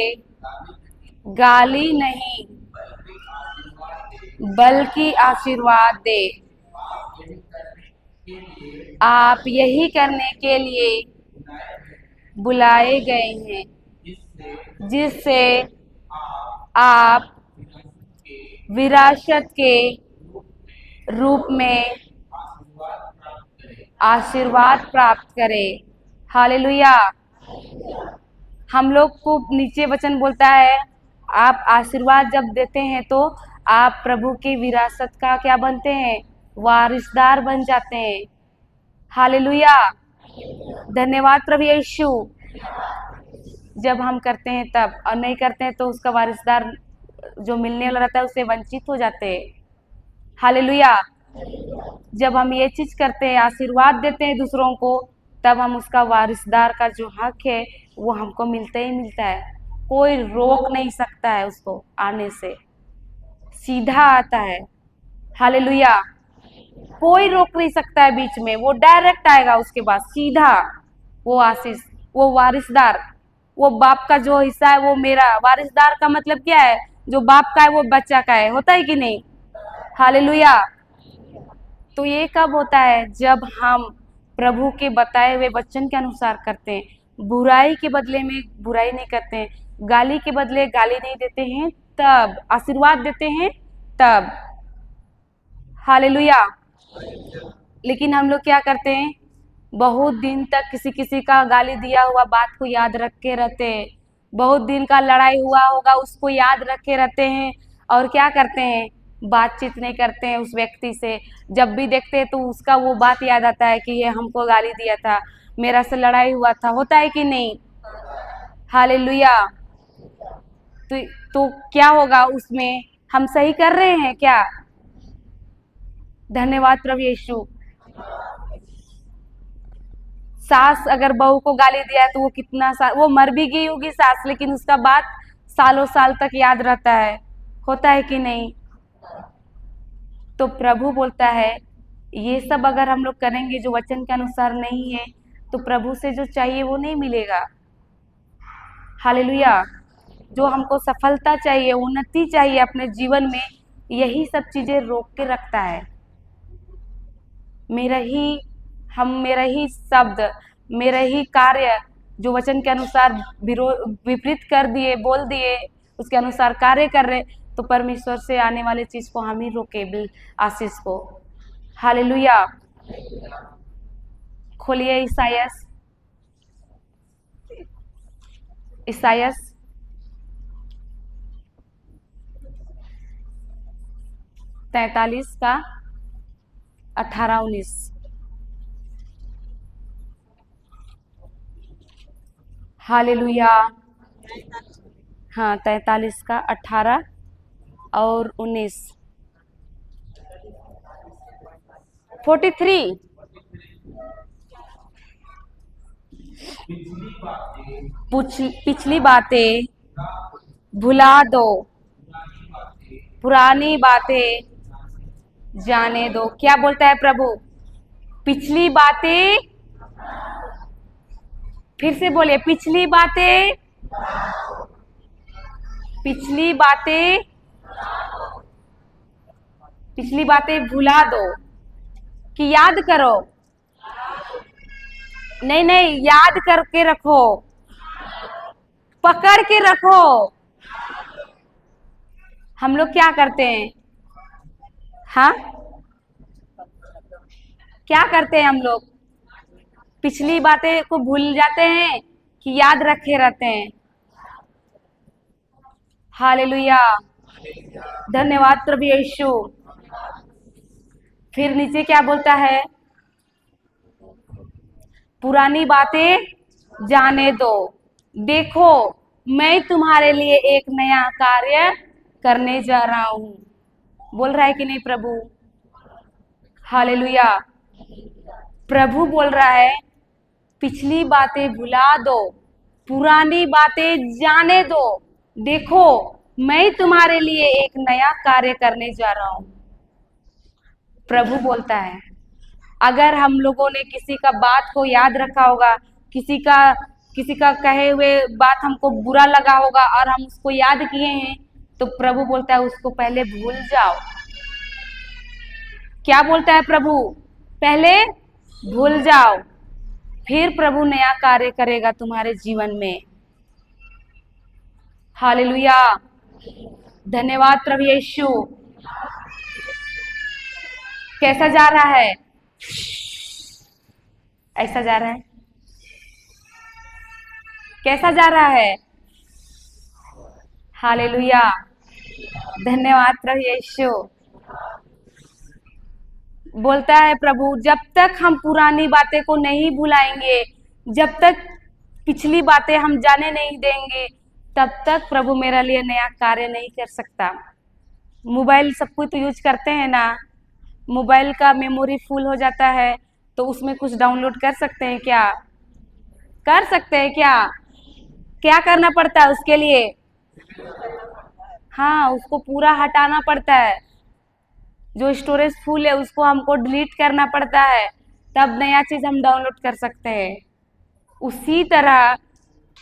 गाली नहीं बल्कि आशीर्वाद दे। आप यही करने के लिए बुलाए गए हैं, जिससे आप विरासत के रूप में आशीर्वाद प्राप्त करें। हालेलुया। हम लोग को नीचे वचन बोलता है, आप आशीर्वाद जब देते हैं तो आप प्रभु की विरासत का क्या बनते हैं? वारिसदार बन जाते हैं। हालेलुया। धन्यवाद प्रभु यीशु। जब हम करते हैं तब, और नहीं करते हैं तो उसका वारिसदार जो मिलने वाला रहता है उससे वंचित हो जाते हैं। हालेलुया। जब हम ये चीज करते हैं, आशीर्वाद देते हैं दूसरों को, तब हम उसका वारिसदार का जो हक है वो हमको मिलता ही मिलता है। कोई रोक नहीं सकता है उसको आने से, सीधा आता है। हालेलुया। कोई रोक नहीं सकता है बीच में, वो डायरेक्ट आएगा उसके बाद सीधा। वो आशीष, वो वारिसदार, वो बाप का जो हिस्सा है वो मेरा। वारिसदार का मतलब क्या है? जो बाप का है वो बच्चा का है, होता है कि नहीं? हालेलुया। तो ये कब होता है? जब हम प्रभु के बताए हुए वचन के अनुसार करते हैं, बुराई के बदले में बुराई नहीं करते हैं, गाली के बदले गाली नहीं देते हैं, तब आशीर्वाद देते हैं तब। हालेलुया। लेकिन हम लोग क्या करते हैं? बहुत दिन तक किसी किसी का गाली दिया हुआ बात को याद रख के रहते हैं, बहुत दिन का लड़ाई हुआ होगा उसको याद रखे रहते हैं, और क्या करते हैं? बातचीत नहीं करते हैं उस व्यक्ति से। जब भी देखते हैं तो उसका वो बात याद आता है कि ये हमको गाली दिया था, मेरा से लड़ाई हुआ था, होता है कि नहीं? हालेलुया। तो क्या होगा उसमें? हम सही कर रहे हैं क्या? धन्यवाद प्रभु यीशु। सास अगर बहू को गाली दिया है तो वो कितना वो मर भी गई होगी सास, लेकिन उसका बात सालों साल तक याद रहता है, होता है कि नहीं? तो प्रभु बोलता है ये सब अगर हम लोग करेंगे जो वचन के अनुसार नहीं है, तो प्रभु से जो चाहिए वो नहीं मिलेगा। हालेलुया। जो हमको सफलता चाहिए, उन्नति चाहिए अपने जीवन में, यही सब चीजें रोक के रखता है। मेरा ही शब्द, मेरा ही कार्य जो वचन के अनुसार विपरीत कर दिए, बोल दिए, उसके अनुसार कार्य कर रहे, तो परमेश्वर से आने वाली चीज को हम ही रोके, आशीष को। हालेलुया। खोलिए ईसायास, ईसायास 43 का 18-19। हालेलुया। हाँ, 43 का 18 और 19। 43। पिछली बातें भुला दो, पुरानी बातें जाने दो। क्या बोलता है प्रभु? पिछली बातें, फिर से बोलिए, पिछली बातें, पिछली बातें, पिछली बातें भुला दो कि याद करो। नहीं नहीं, याद करके रखो, पकड़ के रखो। हम लोग क्या करते हैं? हाँ, क्या करते हैं हम लोग? पिछली बातें को भूल जाते हैं कि याद रखे रहते हैं? हालेलुया, धन्यवाद प्रभु यीशु। फिर नीचे क्या बोलता है? पुरानी बातें जाने दो, देखो मैं तुम्हारे लिए एक नया कार्य करने जा रहा हूं। बोल रहा है कि नहीं प्रभु? हालेलुया। प्रभु बोल रहा है पिछली बातें भुला दो, पुरानी बातें जाने दो, देखो मैं तुम्हारे लिए एक नया कार्य करने जा रहा हूं। प्रभु बोलता है अगर हम लोगों ने किसी का बात को याद रखा होगा, किसी का कहे हुए बात हमको बुरा लगा होगा और हम उसको याद किए हैं, तो प्रभु बोलता है उसको पहले भूल जाओ। क्या बोलता है प्रभु? पहले भूल जाओ, फिर प्रभु नया कार्य करेगा तुम्हारे जीवन में। हालेलुया, धन्यवाद प्रभु यीशु। कैसा जा रहा है? ऐसा जा रहा है? कैसा जा रहा है? हालेलुया, धन्यवाद प्रभु यीशु। बोलता है प्रभु जब तक हम पुरानी बातें को नहीं भुलाएंगे, जब तक पिछली बातें हम जाने नहीं देंगे, तब तक प्रभु मेरा लिए नया कार्य नहीं कर सकता। मोबाइल सब कोई तो यूज करते हैं ना, मोबाइल का मेमोरी फुल हो जाता है तो उसमें कुछ डाउनलोड कर सकते हैं क्या? कर सकते हैं क्या? क्या करना पड़ता है उसके लिए? हाँ, उसको पूरा हटाना पड़ता है। जो स्टोरेज फुल है उसको हमको डिलीट करना पड़ता है, तब नया चीज हम डाउनलोड कर सकते हैं। उसी तरह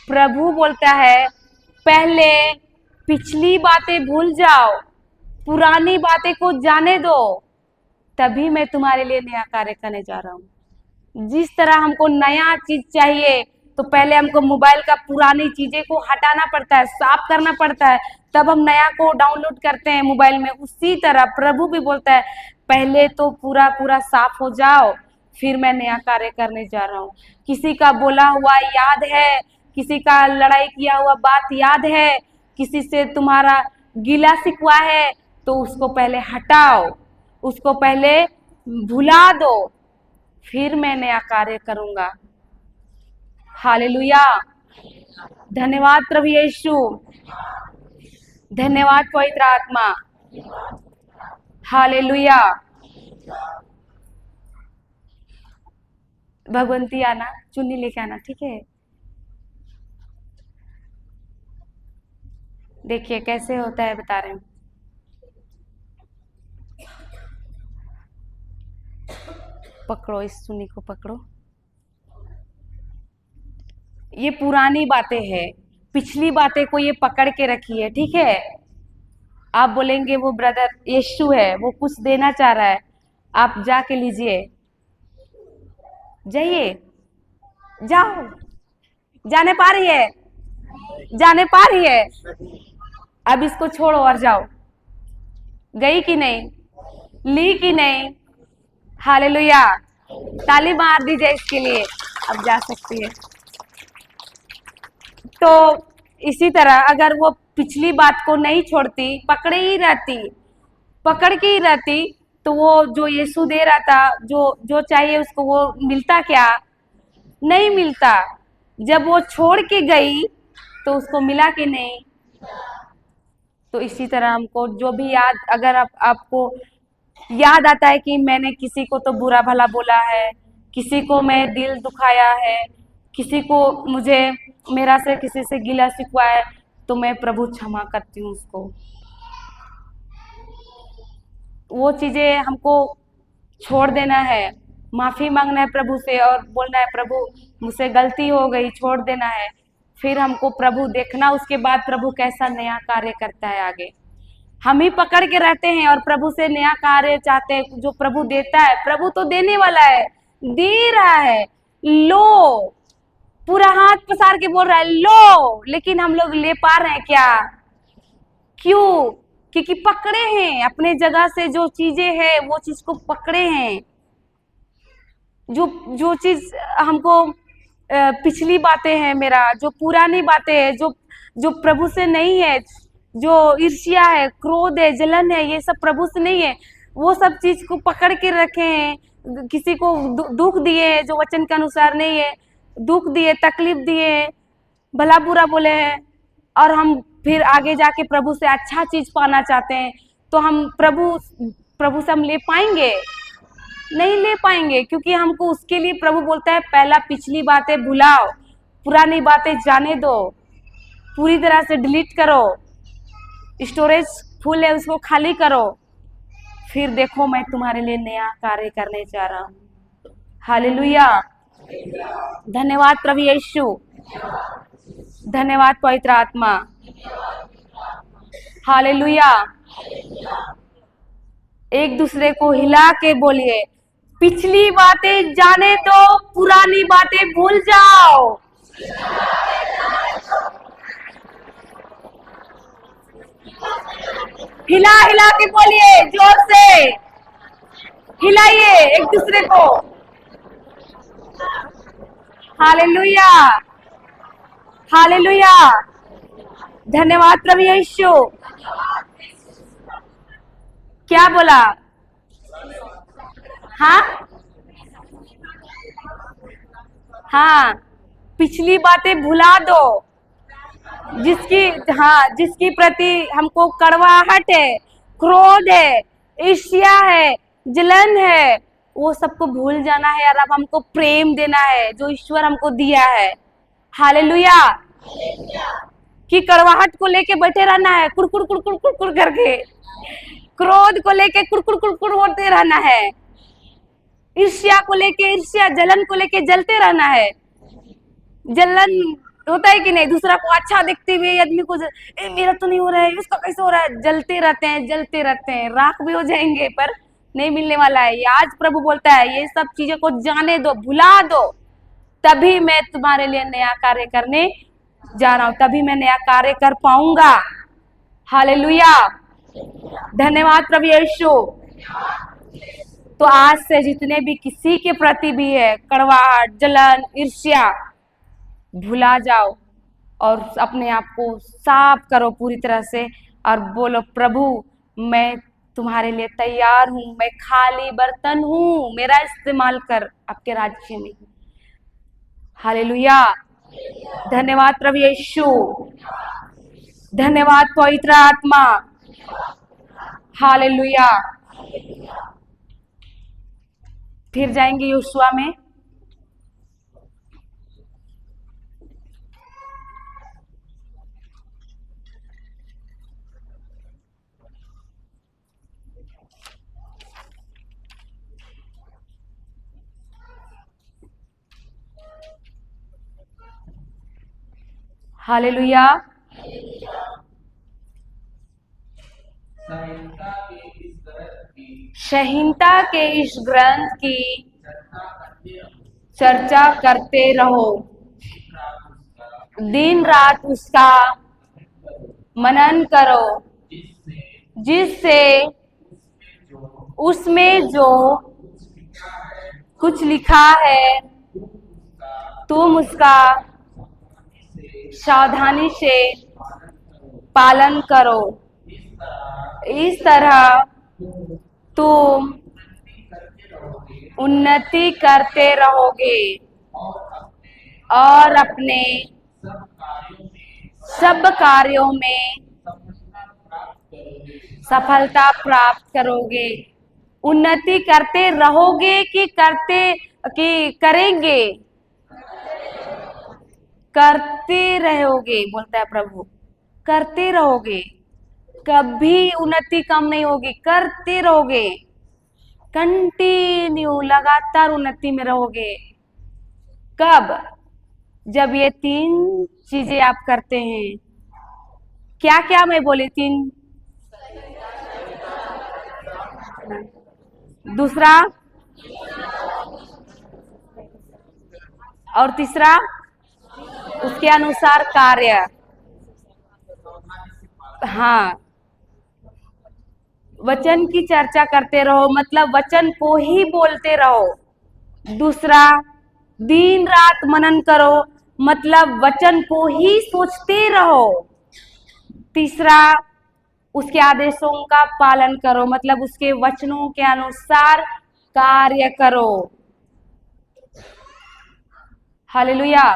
प्रभु बोलता है पहले पिछली बातें भूल जाओ, पुरानी बातें को जाने दो, तभी मैं तुम्हारे लिए नया कार्य करने जा रहा हूँ। जिस तरह हमको नया चीज चाहिए तो पहले हमको मोबाइल का पुरानी चीजें को हटाना पड़ता है, साफ करना पड़ता है, तब हम नया को डाउनलोड करते हैं मोबाइल में। उसी तरह प्रभु भी बोलता है पहले तो पूरा पूरा साफ हो जाओ, फिर मैं नया कार्य करने जा रहा हूँ। किसी का बोला हुआ याद है, किसी का लड़ाई किया हुआ बात याद है, किसी से तुम्हारा गिला शिकवा है, तो उसको पहले हटाओ, उसको पहले भुला दो, फिर मैं नया कार्य करूंगा। हालेलुया, धन्यवाद प्रभु यीशु, धन्यवाद पवित्र आत्मा। हालेलुया। भगवंती आना, चुन्नी लेके आना, ठीक है? देखिए कैसे होता है, बता रहे हूँ। पकड़ो, इस चुन्नी को पकड़ो। ये पुरानी बातें हैं, पिछली बातें को ये पकड़ के रखिए, ठीक है? आप बोलेंगे वो ब्रदर यीशु है, वो कुछ देना चाह रहा है, आप जाके लीजिए, जाइए, जाओ। जाने पा रही है? जाने पा रही है? अब इसको छोड़ो और जाओ। गई कि नहीं? ली कि नहीं? हालेलुया, ताली मार दीजिए इसके लिए। अब जा सकती है। तो इसी तरह अगर वो पिछली बात को नहीं छोड़ती, पकड़ के ही रहती, तो वो जो यीशु दे रहा था, जो जो चाहिए उसको, वो मिलता क्या? नहीं मिलता। जब वो छोड़ के गई तो उसको मिला कि नहीं? तो इसी तरह हमको जो भी याद, अगर आपको याद आता है कि मैंने किसी को तो बुरा भला बोला है, किसी को मैं दिल दुखाया है, किसी को मुझे मेरा से किसी से गिला शिकवा है, तो मैं प्रभु क्षमा करती हूँ उसको। वो चीजें हमको छोड़ देना है, माफी मांगना है प्रभु से और बोलना है प्रभु मुझसे गलती हो गई, छोड़ देना है। फिर हमको प्रभु देखना, उसके बाद प्रभु कैसा नया कार्य करता है आगे। हम ही पकड़ के रहते हैं और प्रभु से नया कार्य चाहते हैं। जो प्रभु देता है, प्रभु तो देने वाला है, दे रहा है। लो, पूरा हाथ पसार के बोल रहा है लो, लेकिन हम लोग ले पा रहे हैं क्या? क्यों? क्योंकि पकड़े हैं अपने जगह से। जो चीजें हैं वो चीज को पकड़े हैं। जो जो चीज हमको पिछली बातें हैं, मेरा जो पुरानी बातें हैं, जो प्रभु से नहीं है, जो ईर्ष्या है, क्रोध है, जलन है, ये सब प्रभु से नहीं है। वो सब चीज को पकड़ के रखे हैं। किसी को दुख दिए जो वचन के अनुसार नहीं है, दुख दिए, तकलीफ दिए, भला बुरा बोले हैं, और हम फिर आगे जाके प्रभु से अच्छा चीज पाना चाहते हैं, तो हम प्रभु से हम ले पाएंगे? नहीं ले पाएंगे। क्योंकि हमको उसके लिए प्रभु बोलता है पहला पिछली बातें भुलाओ, पुरानी बातें जाने दो, पूरी तरह से डिलीट करो, स्टोरेज फुल है उसको खाली करो, फिर देखो मैं तुम्हारे लिए नया कार्य करने जा रहा हूँ। हालेलुया। धन्यवाद प्रभु यीशु, धन्यवाद पवित्र आत्मा। हालेलुया। एक दूसरे को हिला के बोलिए, पिछली बातें जाने दो, पुरानी बातें भूल जाओ। हिला हिला के बोलिए, जोर से हिलाइए एक दूसरे को। Hallelujah, hallelujah. धन्यवाद प्रभु यीशु। क्या बोला? हाँ हाँ, पिछली बातें भुला दो। जिसकी प्रति हमको कड़वाहट है, क्रोध है, ईर्ष्या है, जलन है, वो सबको भूल जाना है और अब हमको प्रेम देना है जो ईश्वर हमको दिया है। हालेलुया। कि कड़वाहट को लेके बैठे रहना है, कुड़कुड़ कुड़कुड़ कुड़कुड़ करके, क्रोध को लेके कुड़कुड़ कुड़कुड़ होते रहना है, ईर्ष्या को लेके ईर्ष्या, जलन को लेके जलते रहना है। जलन होता है कि नहीं? दूसरा को अच्छा देखते हुए आदमी को मेरा तो नहीं हो रहा है, उसका कैसे हो रहा है, जलते रहते हैं, राख भी हो जाएंगे पर नहीं मिलने वाला है। आज प्रभु बोलता है ये सब चीजों को जाने दो, भुला दो, तभी मैं तुम्हारे लिए नया कार्य करने जा रहा हूं, तभी मैं नया कार्य कर पाऊंगा। हालेलुया। धन्यवाद प्रभु यीशु। तो आज से जितने भी किसी के प्रति भी है कड़वाहट, जलन, ईर्ष्या, भुला जाओ और अपने आप को साफ करो पूरी तरह से और बोलो प्रभु मैं तुम्हारे लिए तैयार हूं, मैं खाली बर्तन हूं, मेरा इस्तेमाल कर आपके राज्य में। हालेलुया। धन्यवाद प्रभु यीशु, धन्यवाद पवित्र आत्मा। हालेलुया। फिर जाएंगे यहोशुआ में। हालेलुया। संहिता के इस ग्रंथ की चर्चा करते रहो, दिन रात उसका मनन करो, जिससे उसमें जो कुछ लिखा है तुम उसका सावधानी से पालन करो। इस तरह तुम उन्नति करते रहोगे और अपने सब कार्यों में सफलता प्राप्त करोगे। उन्नति करते रहोगे कि करेंगे? करते रहोगे बोलता है प्रभु, करते रहोगे। कभी उन्नति कम नहीं होगी, करते रहोगे, कंटिन्यू लगातार उन्नति में रहोगे। कब? जब ये 3 चीजें आप करते हैं। क्या क्या मैं बोली? 3। दूसरा और तीसरा उसके अनुसार कार्य। हाँ, वचन की चर्चा करते रहो, मतलब वचन को ही बोलते रहो। दूसरा, दिन रात मनन करो, मतलब वचन को ही सोचते रहो। तीसरा, उसके आदेशों का पालन करो, मतलब उसके वचनों के अनुसार कार्य करो। हालेलुया।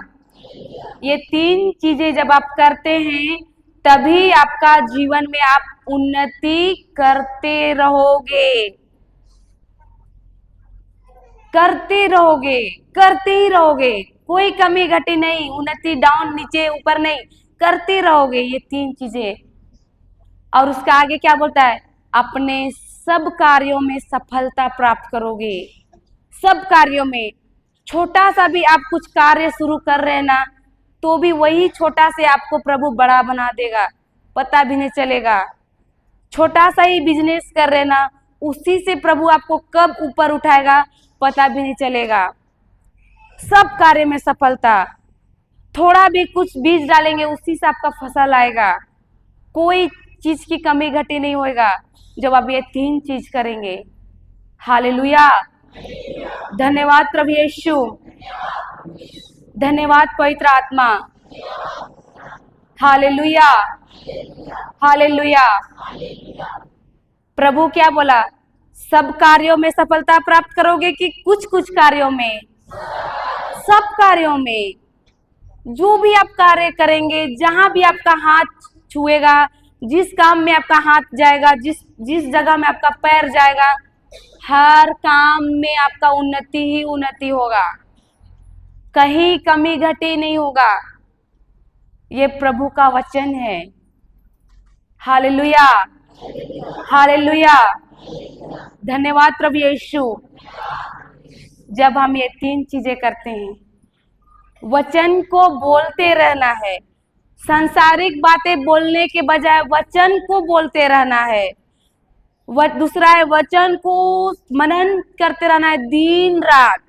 ये 3 चीजें जब आप करते हैं तभी आपका जीवन में आप उन्नति करते रहोगे, करते रहोगे, करते ही रहोगे। कोई कमी घटी नहीं, उन्नति डाउन नीचे ऊपर नहीं, करते रहोगे ये 3 चीजें। और उसका आगे क्या बोलता है? अपने सब कार्यों में सफलता प्राप्त करोगे। सब कार्यों में, छोटा सा भी आप कुछ कार्य शुरू कर रहे हैं ना, तो भी वही छोटा से आपको प्रभु बड़ा बना देगा, पता भी नहीं चलेगा। छोटा सा ही बिजनेस कर रहे ना, उसी से प्रभु आपको कब ऊपर उठाएगा पता भी नहीं चलेगा। सब कार्य में सफलता, थोड़ा भी कुछ बीज डालेंगे उसी से आपका फसल आएगा। कोई चीज की कमी घटी नहीं होएगा जब आप ये 3 चीज करेंगे। हालेलुया। धन्यवाद प्रभु यीशु, धन्यवाद पवित्र आत्मा। Hallelujah, hallelujah. प्रभु क्या बोला? सब कार्यों में सफलता प्राप्त करोगे कि कुछ कुछ कार्यों में? सब कार्यों में। जो भी आप कार्य करेंगे, जहां भी आपका हाथ छुएगा, जिस काम में आपका हाथ जाएगा, जिस जगह में आपका पैर जाएगा, हर काम में आपका उन्नति ही उन्नति होगा, कहीं कमी घटी नहीं होगा। ये प्रभु का वचन है। Hallelujah, hallelujah. धन्यवाद प्रभु यीशु। जब हम ये 3 चीजें करते हैं, वचन को बोलते रहना है, सांसारिक बातें बोलने के बजाय वचन को बोलते रहना है। दूसरा है वचन को मनन करते रहना है, दिन रात,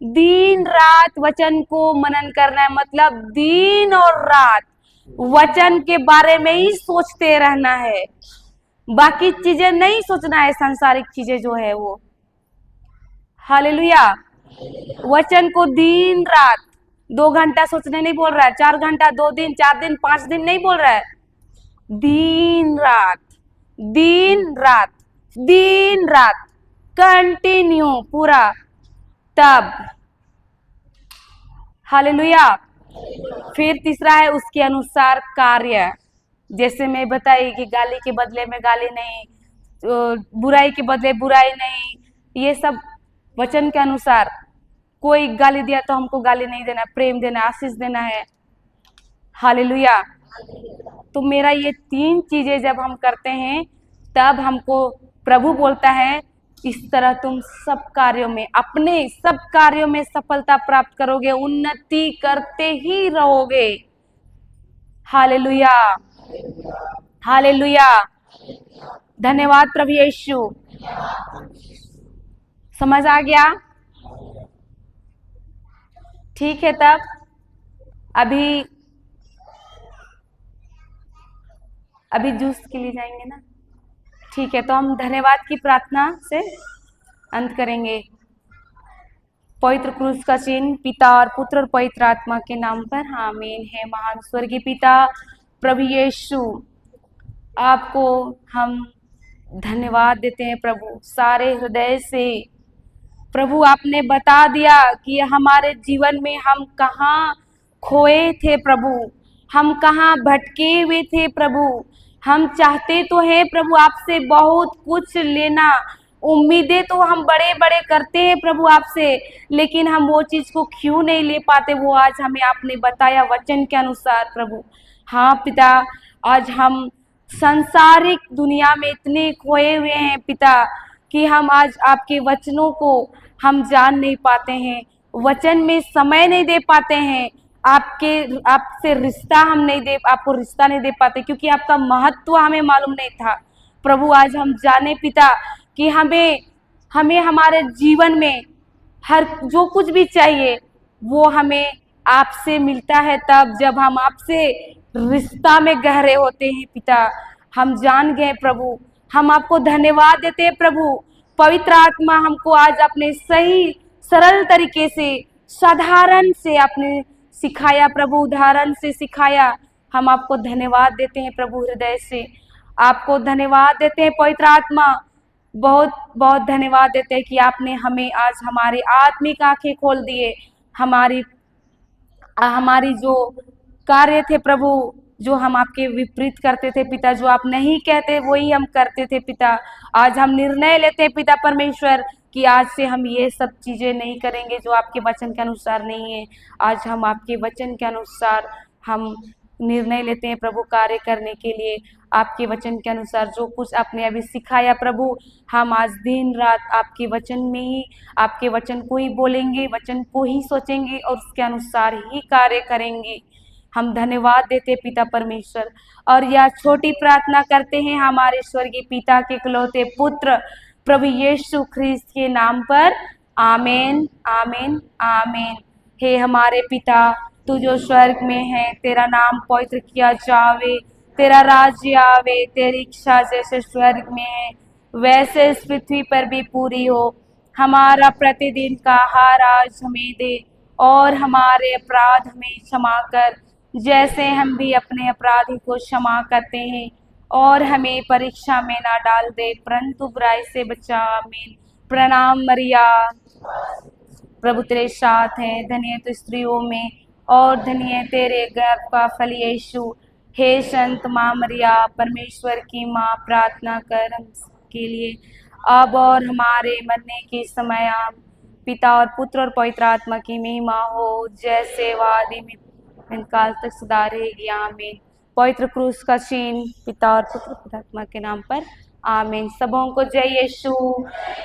दिन रात वचन को मनन करना है, मतलब दिन और रात वचन के बारे में ही सोचते रहना है, बाकी चीजें नहीं सोचना है, सांसारिक चीजें जो है वो। हालेलुया। वचन को दिन रात, 2 घंटा सोचने नहीं बोल रहा है, 4 घंटा, 2 दिन, 4 दिन, 5 दिन नहीं बोल रहा है, दिन रात, दिन रात, दिन रात, कंटिन्यू पूरा। तब हालेलुया। फिर तीसरा है उसके अनुसार कार्य। जैसे मैं बताई कि गाली के बदले में गाली नहीं, बुराई के बदले बुराई नहीं, ये सब वचन के अनुसार। कोई गाली दिया तो हमको गाली नहीं देना, प्रेम देना, आशीष देना है। हालेलुया। तो मेरा ये 3 चीजें जब हम करते हैं तब हमको प्रभु बोलता है, इस तरह तुम सब कार्यों में, अपने सब कार्यों में सफलता प्राप्त करोगे, उन्नति करते ही रहोगे। Hallelujah, hallelujah. धन्यवाद प्रभु यीशु। समझ आ गया? ठीक है, तब अभी जूस के लिए जाएंगे ना? ठीक है, तो हम धन्यवाद की प्रार्थना से अंत करेंगे। पवित्र क्रूस का चिन्ह पिता और पुत्र और पवित्र आत्मा के नाम पर आमीन। हे महान स्वर्गीय पिता प्रभु यीशु, आपको हम धन्यवाद देते हैं प्रभु सारे हृदय से। प्रभु आपने बता दिया कि हमारे जीवन में हम कहाँ खोए थे प्रभु, हम कहाँ भटके हुए थे प्रभु। हम चाहते तो हैं प्रभु आपसे बहुत कुछ लेना, उम्मीदें तो हम बड़े बड़े करते हैं प्रभु आपसे, लेकिन हम वो चीज को क्यों नहीं ले पाते, वो आज हमें आपने बताया वचन के अनुसार प्रभु। हाँ पिता, आज हम संसारिक दुनिया में इतने खोए हुए हैं पिता कि हम आज आपके वचनों को हम जान नहीं पाते हैं, वचन में समय नहीं दे पाते हैं, आपसे रिश्ता हम नहीं दे आपको रिश्ता नहीं दे पाते, क्योंकि आपका महत्व हमें मालूम नहीं था प्रभु। आज हम जाने पिता कि हमें हमारे जीवन में हर जो कुछ भी चाहिए वो हमें आपसे मिलता है, तब जब हम आपसे रिश्ता में गहरे होते हैं पिता। हम जान गए प्रभु, हम आपको धन्यवाद देते हैं प्रभु। पवित्र आत्मा हमको आज अपने सही सरल तरीके से साधारण से आपने सिखाया प्रभु, उदाहरण से सिखाया। हम आपको धन्यवाद देते हैं प्रभु, हृदय से आपको धन्यवाद देते हैं। पवित्र आत्मा बहुत बहुत धन्यवाद देते हैं कि आपने हमें आज हमारी आत्मिक आंखें खोल दिए। हमारी जो कार्य थे प्रभु, जो हम आपके विपरीत करते थे पिता, जो आप नहीं कहते वही हम करते थे पिता, आज हम निर्णय लेते हैं पिता परमेश्वर कि आज से हम ये सब चीजें नहीं करेंगे जो आपके वचन के अनुसार नहीं है। आज हम आपके वचन के अनुसार हम निर्णय लेते हैं प्रभु कार्य करने के लिए। आपके वचन के अनुसार जो कुछ आपने अभी सिखाया प्रभु, हम आज दिन रात आपके वचन में ही, आपके वचन को ही बोलेंगे, वचन को ही सोचेंगे और उसके अनुसार ही कार्य करेंगे। हम धन्यवाद देते पिता परमेश्वर, और यह छोटी प्रार्थना करते हैं हमारे स्वर्गीय पिता के इकलौते पुत्र प्रभु यीशु ख्रिस्त के नाम पर, आमीन आमीन आमीन। हे हमारे पिता, तू जो स्वर्ग में है, तेरा नाम पवित्र किया जावे, तेरा राज्य आवे, तेरी इच्छा जैसे स्वर्ग में है वैसे इस पृथ्वी पर भी पूरी हो। हमारा प्रतिदिन का आहार आज हमें दे, और हमारे अपराध हमें क्षमा कर जैसे हम भी अपने अपराधी को क्षमा करते हैं, और हमें परीक्षा में ना डाल दे परंतु बुराई से बचा। आमीन। प्रणाम मरिया, प्रभु तेरे साथ है, धन्य तो स्त्रियों में और धन्य तेरे गर्भ का फल यीशु। हे संत माँ मरिया, परमेश्वर की माँ, प्रार्थना कर हम के लिए अब और हमारे मरने के समय। आम पिता और पुत्र और पवित्र आत्मा की महिमा हो, जैसे वादी में काल तक सदा रहेगी। आमीन। पवित्र क्रूस का चिन्ह पिता और पुत्र पवित्र आत्मा के नाम पर, आमीन। सबों को जय यीशु।